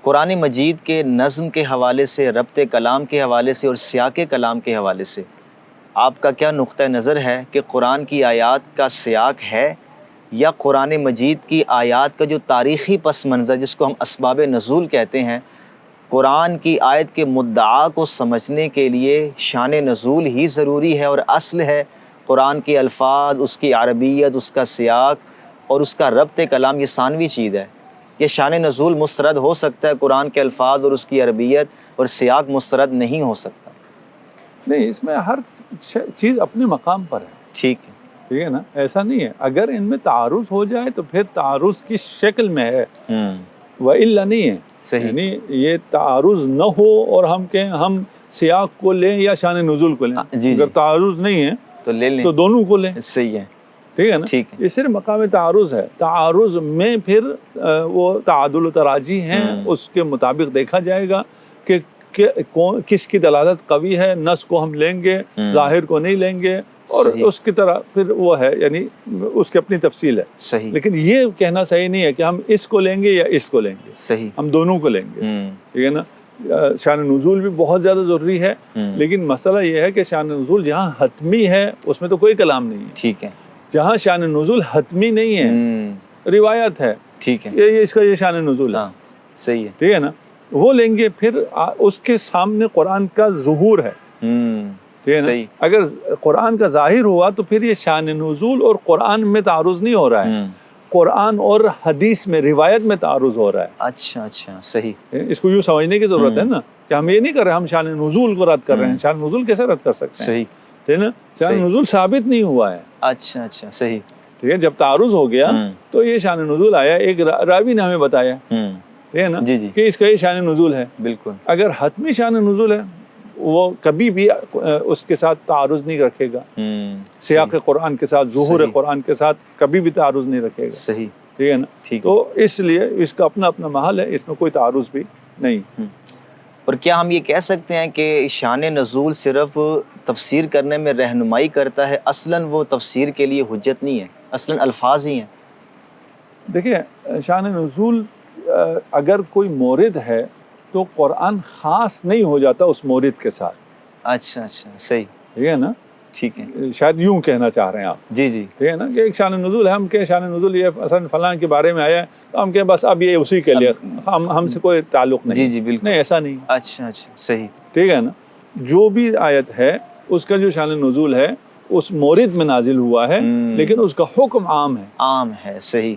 قرآن مجید کے نظم کے حوالے سے، ربط کلام کے حوالے سے اور سیاق کلام کے حوالے سے آپ کا کیا نقطہ نظر ہے کہ قرآن کی آیات کا سیاق ہے، یا قرآن مجید کی آیات کا جو تاریخی پس منظر جس کو ہم اسباب نزول کہتے ہیں، قرآن کی آیت کے مدعا کو سمجھنے کے لیے شان نزول ہی ضروری ہے اور اصل ہے قرآن کے الفاظ، اس کی عربیت، اس کا سیاق اور اس کا ربط کلام، یہ ثانوی چیز ہے؟ یہ شان نزول مسترد ہو سکتا ہے، قرآن کے الفاظ اور اس کی عربیت اور سیاق مسترد نہیں ہو سکتا؟ نہیں، اس میں ہر چیز اپنے مقام پر ہے، ٹھیک ہے، ٹھیک ہے نا، ایسا نہیں ہے۔ اگر ان میں تعارض ہو جائے تو پھر تعارض کی شکل میں ہے، وَإِلَّا نہیں ہے۔ صحیح، یعنی یہ تعارض نہ ہو اور ہم کہیں ہم سیاق کو لیں یا شان نزول کو لیں، جی اگر تعارض نہیں ہے تو لے لیں، تو دونوں کو لیں، صحیح ہے، ٹھیک ہے نا۔ ٹھیک ہے، یہ صرف مقام تعارض ہے، تعارض میں پھر وہ تعادل و تراجی ہیں، اس کے مطابق دیکھا جائے گا کہ کس کی دلالت قوی ہے، نص کو ہم لیں گے، ظاہر کو نہیں لیں گے، اور اس کی طرح پھر وہ ہے، یعنی اس کی اپنی تفصیل ہے۔ صحیح، لیکن یہ کہنا صحیح نہیں ہے کہ ہم اس کو لیں گے یا اس کو لیں گے، صحیح، ہم دونوں کو لیں گے، ٹھیک ہے نا۔ شان نزول بھی بہت زیادہ ضروری ہے، لیکن مسئلہ یہ ہے کہ شان نزول جہاں حتمی ہے اس میں تو کوئی کلام نہیں ہے، ٹھیک ہے، جہاں شان نزول حتمی نہیں ہے، روایت ہے، ٹھیک ہے، یہ اس کا یہ شان نزول ہے، ہاں، صحیح ہے، ٹھیک ہے نا، وہ لیں گے۔ پھر اس کے سامنے قرآن کا ظہور ہے، ٹھیک ہے نا۔ صحیح، اگر قرآن کا ظاہر ہوا تو پھر یہ شان نزول اور قرآن میں تعارض نہیں ہو رہا ہے، قرآن اور حدیث میں، روایت میں تعارض ہو رہا ہے۔ اچھا اچھا، صحیح، اس کو یوں سمجھنے کی ضرورت ہے نا کہ ہم یہ نہیں کر رہے ہم شان نزول کو رد کر رہے ہیں، شان نزول کیسے رد کر سکتے ہیں؟ صحیح، ٹھیک ہے نا، شان نزول ثابت نہیں ہوا ہے، اچھا اچھا، صحیح، ٹھیک ہے۔ جب تعارض ہو گیا تو یہ شان نزول آیا، ایک راوی نے ہمیں بتایا، ٹھیک ہے نا، جی جی، کہ اس کا یہ شان نزول ہے۔ بالکل، اگر حتمی شان نزول ہے وہ کبھی بھی اس کے ساتھ تعارض نہیں رکھے گا، سیاق قرآن کے ساتھ، ظہور قرآن کے ساتھ کبھی بھی تعارض نہیں رکھے گا، صحیح، ٹھیک ہے نا۔ ٹھیک، تو اس لیے اس کا اپنا اپنا محل ہے، اس میں کوئی تعارض بھی نہیں۔ اور کیا ہم یہ کہہ سکتے ہیں کہ شان نزول صرف تفسیر کرنے میں رہنمائی کرتا ہے، اصلاً وہ تفسیر کے لیے حجت نہیں ہے، اصلاً الفاظ ہی ہیں؟ دیکھیں، شان نزول اگر کوئی مورد ہے تو قرآن خاص نہیں ہو جاتا اس مورد کے ساتھ، اچھا اچھا، صحیح، ٹھیک ہے نا۔ ٹھیک ہے، شاید یوں کہنا چاہ رہے ہیں آپ، جی جی، ٹھیک ہے نا، کہ ایک شان نزول ہے، ہم کہ شان نزول یہ اصلا فلاں کے بارے میں آیا ہے تو ہم کہ بس اب یہ اسی کے لیے، ہم سے کوئی تعلق نہیں، جی جی، بالکل، نہیں، ایسا نہیں، اچھا اچھا، صحیح، ٹھیک ہے نا۔ جو بھی آیت ہے اس کا جو شان نزول ہے اس مورد میں نازل ہوا ہے، لیکن اس کا حکم عام ہے، عام ہے، صحیح،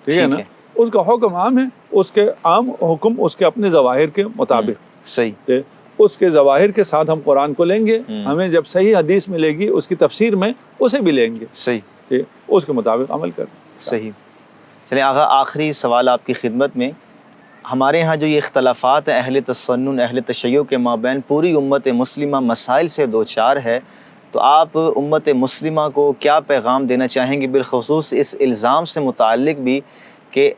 ٹھیک ہے نا، اس کا حکم عام ہے، اس کے عام حکم اس کے اپنے ظواہر کے مطابق، صحیح، اس کے ظواہر کے ساتھ ہم قرآن کو لیں گے، ہمیں جب صحیح حدیث ملے گی اس کی تفسیر میں اسے بھی لیں گے، صحیح، ٹھیک، اس کے مطابق عمل کریں۔ صحیح۔ چلیں آغا، آخری سوال آپ کی خدمت میں، ہمارے ہاں جو یہ اختلافات ہیں اہل تسنن، اہل تشیع کے مابین، پوری امت مسلمہ مسائل سے دوچار ہے، تو آپ امت مسلمہ کو کیا پیغام دینا چاہیں گے، بالخصوص اس الزام سے متعلق بھی کہ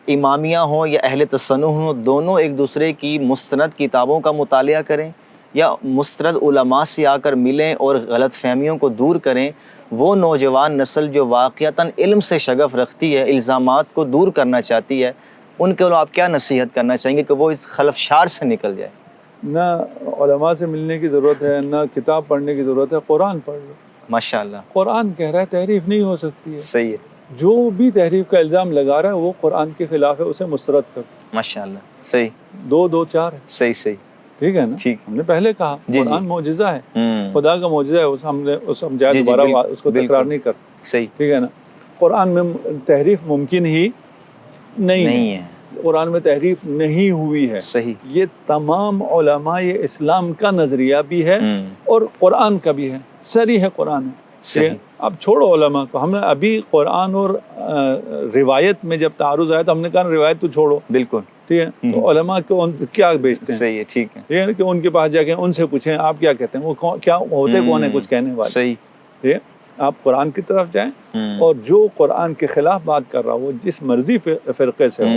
امامیہ ہوں یا اہل تسنن ہوں، دونوں ایک دوسرے کی مستند کتابوں کا مطالعہ کریں یا مستند علماء سے آ کر ملیں اور غلط فہمیوں کو دور کریں؟ وہ نوجوان نسل جو واقعتاً علم سے شغف رکھتی ہے، الزامات کو دور کرنا چاہتی ہے، ان کے آپ کیا نصیحت کرنا چاہیں گے کہ وہ اس خلفشار سے نکل جائے؟ نہ علماء سے ملنے کی ضرورت ہے، نہ کتاب پڑھنے کی ضرورت ہے، قرآن پڑھ لو۔ ماشاءاللہ، قرآن کہہ رہا ہے تحریف نہیں ہو سکتی ہے، صحیح ہے، جو بھی تحریف کا الزام لگا رہا ہے وہ قرآن کے خلاف ہے، اسے مسترد کر، ماشاءاللہ، صحیح، 2 2 4 ہے، صحیح، صحیح، ٹھیک ہے نا۔ ٹھیک، ہم نے پہلے کہا جی جی، قرآن معجزہ ہے، خدا کا معجزہ ہے، ہم نے سمجھایا، جی جی، دوبارہ اس کو بالکل، تکرار نہیں کر، صحیح، ٹھیک ہے نا۔ قرآن میں تحریف ممکن ہی نہیں ہے، قرآن میں تحریف نہیں ہوئی ہے، صحیح، یہ تمام علماء اسلام کا نظریہ بھی ہے اور قرآن کا بھی ہے، صریح ہے قرآن ہے، صحیح، اب چھوڑو علماء کو، ہم نے ابھی قرآن اور روایت میں جب تعارض آیا تو ہم نے کہا روایت تو چھوڑو، بالکل، ٹھیک ہے، تو علماء کو کیا بیچتے ہیں، صحیح ہے، ٹھیک ہے، ٹھیک ہے کہ ان کے پاس جا کے ان سے پوچھیں آپ کیا کہتے ہیں، وہ کیا ہوتے کون ہیں کچھ کہنے والے، صحیح، ٹھیک ہے، آپ قرآن کی طرف جائیں اور جو قرآن کے خلاف بات کر رہا ہو، جس مرضی فرقے سے ہو،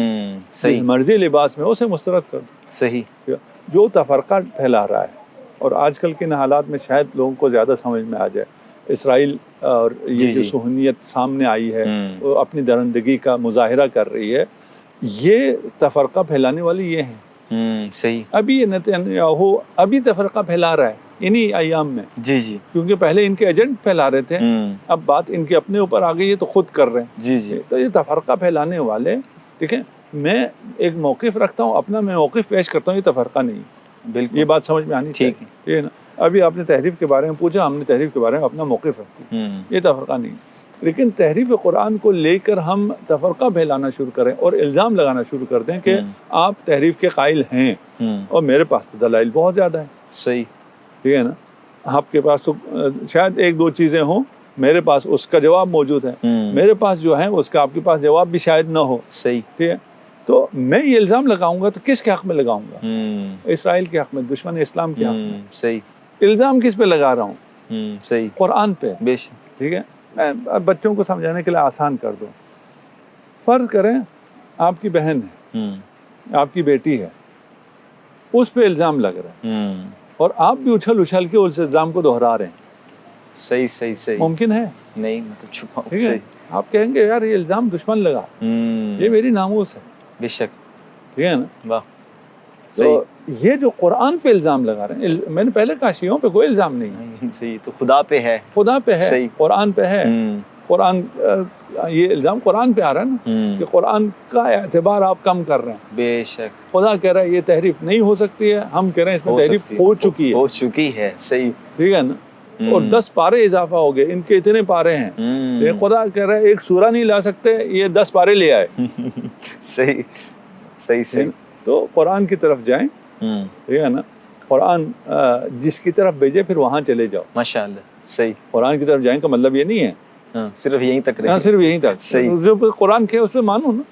جس مرضی لباس میں، اسے مسترد کر دو، صحیح، جو تفرقہ پھیلا رہا ہے، اور آج کل کے حالات میں شاید لوگوں کو زیادہ سمجھ میں آ جائے، اسرائیل اور یہ جو صہیونیت سامنے آئی ہے وہ اپنی درندگی کا مظاہرہ کر رہی ہے، یہ تفرقہ پھیلانے والے یہ ہیں. صحیح. ابھی یہ نتنیاہو ابھی تفرقہ پھیلا رہا ہے انہی ایام میں, جی جی. کیونکہ پہلے ان کے ایجنٹ پھیلا رہے تھے, اب بات ان کے اپنے اوپر آ گئی ہے تو خود کر رہے ہیں. جی جی. تو یہ تفرقہ پھیلانے والے, ٹھیک ہے, میں ایک موقف رکھتا ہوں اپنا, میں موقف پیش کرتا ہوں, یہ تفرقہ نہیں. بالکل. یہ بات سمجھ میں آنی چاہیے. ٹھیک ہے. یہ نا, ابھی آپ نے تحریف کے بارے میں پوچھا, ہم نے تحریف کے بارے میں اپنا موقف رکھتے ہیں, یہ تفرقہ نہیں. لیکن تحریف قرآن کو لے کر ہم تفرقہ پھیلانا شروع کریں اور الزام لگانا شروع کر دیں کہ آپ تحریف کے قائل ہیں اور میرے پاس تو دلائل بہت زیادہ ہیں. صحیح. ٹھیک ہے نا, آپ کے پاس تو شاید ایک دو چیزیں ہوں, میرے پاس اس کا جواب موجود ہے, میرے پاس جو ہے اس کا آپ کے پاس جواب بھی شاید نہ ہو. صحیح. ٹھیک ہے, تو میں یہ الزام لگاؤں گا تو کس کے حق میں لگاؤں گا؟ اسرائیل کے حق میں, دشمن اسلام کے حق میں. صحیح. الزام کس پہ لگا رہا ہوں؟ صحیح. قرآن پہ. بے شک. ٹھیک ہے, میں بچوں کو سمجھانے کے لیے آسان کر دوں. فرض کریں آپ کی بہن ہے, آپ کی بیٹی ہے, اس پہ الزام لگ رہا ہے اور آپ بھی اچھل اچھل کے اس الزام کو دہرا رہے ہیں. صحیح صحیح صحیح. ممکن ہے؟ نہیں, مطلب چھپاؤ. ٹھیک ہے, آپ کہیں گے یار یہ الزام دشمن لگا, یہ میری ناموس ہے. بے شک. ٹھیک ہے نا. واہ. تو یہ جو قرآن پہ الزام لگا رہے ہیں, میں نے پہلے کہا شیعوں پہ کوئی الزام نہیں ہے. صحیح. تو خدا پہ ہے, خدا پہ ہے, صحیح. قرآن پہ ہے. قرآن, یہ الزام قرآن پہ آ رہا ہے نا کہ قرآن کا اعتبار آپ کم کر رہے ہیں. بے شک. خدا کہہ رہا ہے یہ تحریف نہیں ہو سکتی ہے, ہم کہہ رہے ہیں اس میں تحریف ہو چکی ہے. ہو چکی ہے. صحیح. ٹھیک ہے نا, اور 10 پارے اضافہ ہو گئے, ان کے اتنے پارے ہیں. خدا کہہ رہا ہے ایک سورہ نہیں لا سکتے, یہ 10 پارے لے آئے. صحیح صحیح صحیح. تو قرآن کی طرف جائیں. ٹھیک ہے نا, قرآن جس کی طرف بھیجے پھر وہاں چلے جاؤ. ماشاء اللہ. صحیح. قرآن کی طرف جائیں کا مطلب یہ نہیں ہے صرف یہیں تک رہے. صرف یہیں تک. صحیح. جو قرآن کے اس پہ مانو نا.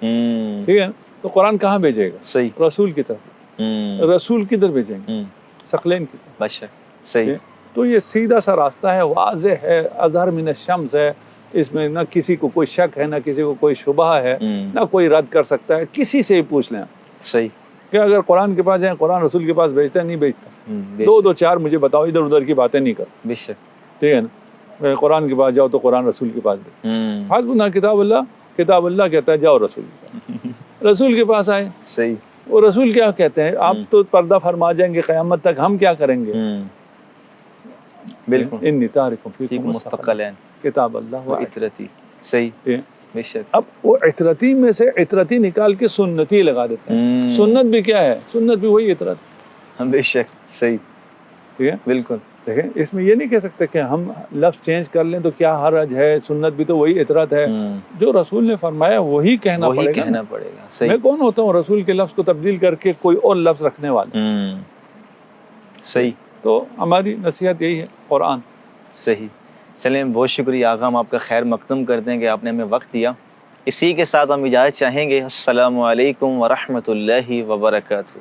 ٹھیک ہے, تو قرآن کہاں بھیجے گا؟ صحیح. رسول کی طرف. رسول کدھر بھیجیں گے؟ ثقلین کی طرف. باشا. صحیح. تو یہ سیدھا سا راستہ ہے, واضح ہے, اظہر من الشمس ہے. اس میں نہ کسی کو کوئی شک ہے, نہ کسی کو کوئی شبہ ہے, نہ کوئی رد کر سکتا ہے. کسی سے ہی پوچھ لیں صحیح کہ اگر قرآن کے پاس جائیں, قرآن رسول کے پاس بھیجتا ہے نہیں بھیجتا؟ 2 4 مجھے بتاؤ, ادھر ادھر کی باتیں نہیں کرو. بے شک. ٹھیک ہے نا, قرآن کے پاس جاؤ تو قرآن رسول کے پاس جاؤ. حسبنا کتاب اللہ کہتا ہے جاؤ رسول کے پاس. رسول کے پاس آئے. صحیح. وہ رسول کیا کہتے ہیں؟ آپ تو پردہ فرما جائیں گے قیامت تک, ہم کیا کریں گے؟ بالکل. انی تارک فیکم مستقلین کتاب اللہ و عطرتی. صحیح. بے شک. اب وہ عطرتی میں سے عطرتی نکال کے سنتی لگا دیتے ہیں. سنت بھی کیا ہے؟ سنت بھی وہی عطرت. بے شک. صحیح. ٹھیک ہے, بالکل. دیکھیں اس میں یہ نہیں کہہ سکتے کہ ہم لفظ چینج کر لیں تو کیا حرج ہے, سنت بھی تو وہی عطرت ہے. جو رسول نے فرمایا وہی کہنا پڑے گا. صحیح. میں کون ہوتا ہوں رسول کے لفظ کو تبدیل کر کے کوئی اور لفظ رکھنے والا. صحیح. تو ہماری نصیحت یہی ہے, قرآن. صحیح. چلیں, بہت شکریہ آقا, ہم آپ کا خیر مقدم کرتے ہیں کہ آپ نے ہمیں وقت دیا. اسی کے ساتھ ہم اجازت چاہیں گے. السلام علیکم ورحمۃ اللہ وبرکاتہ.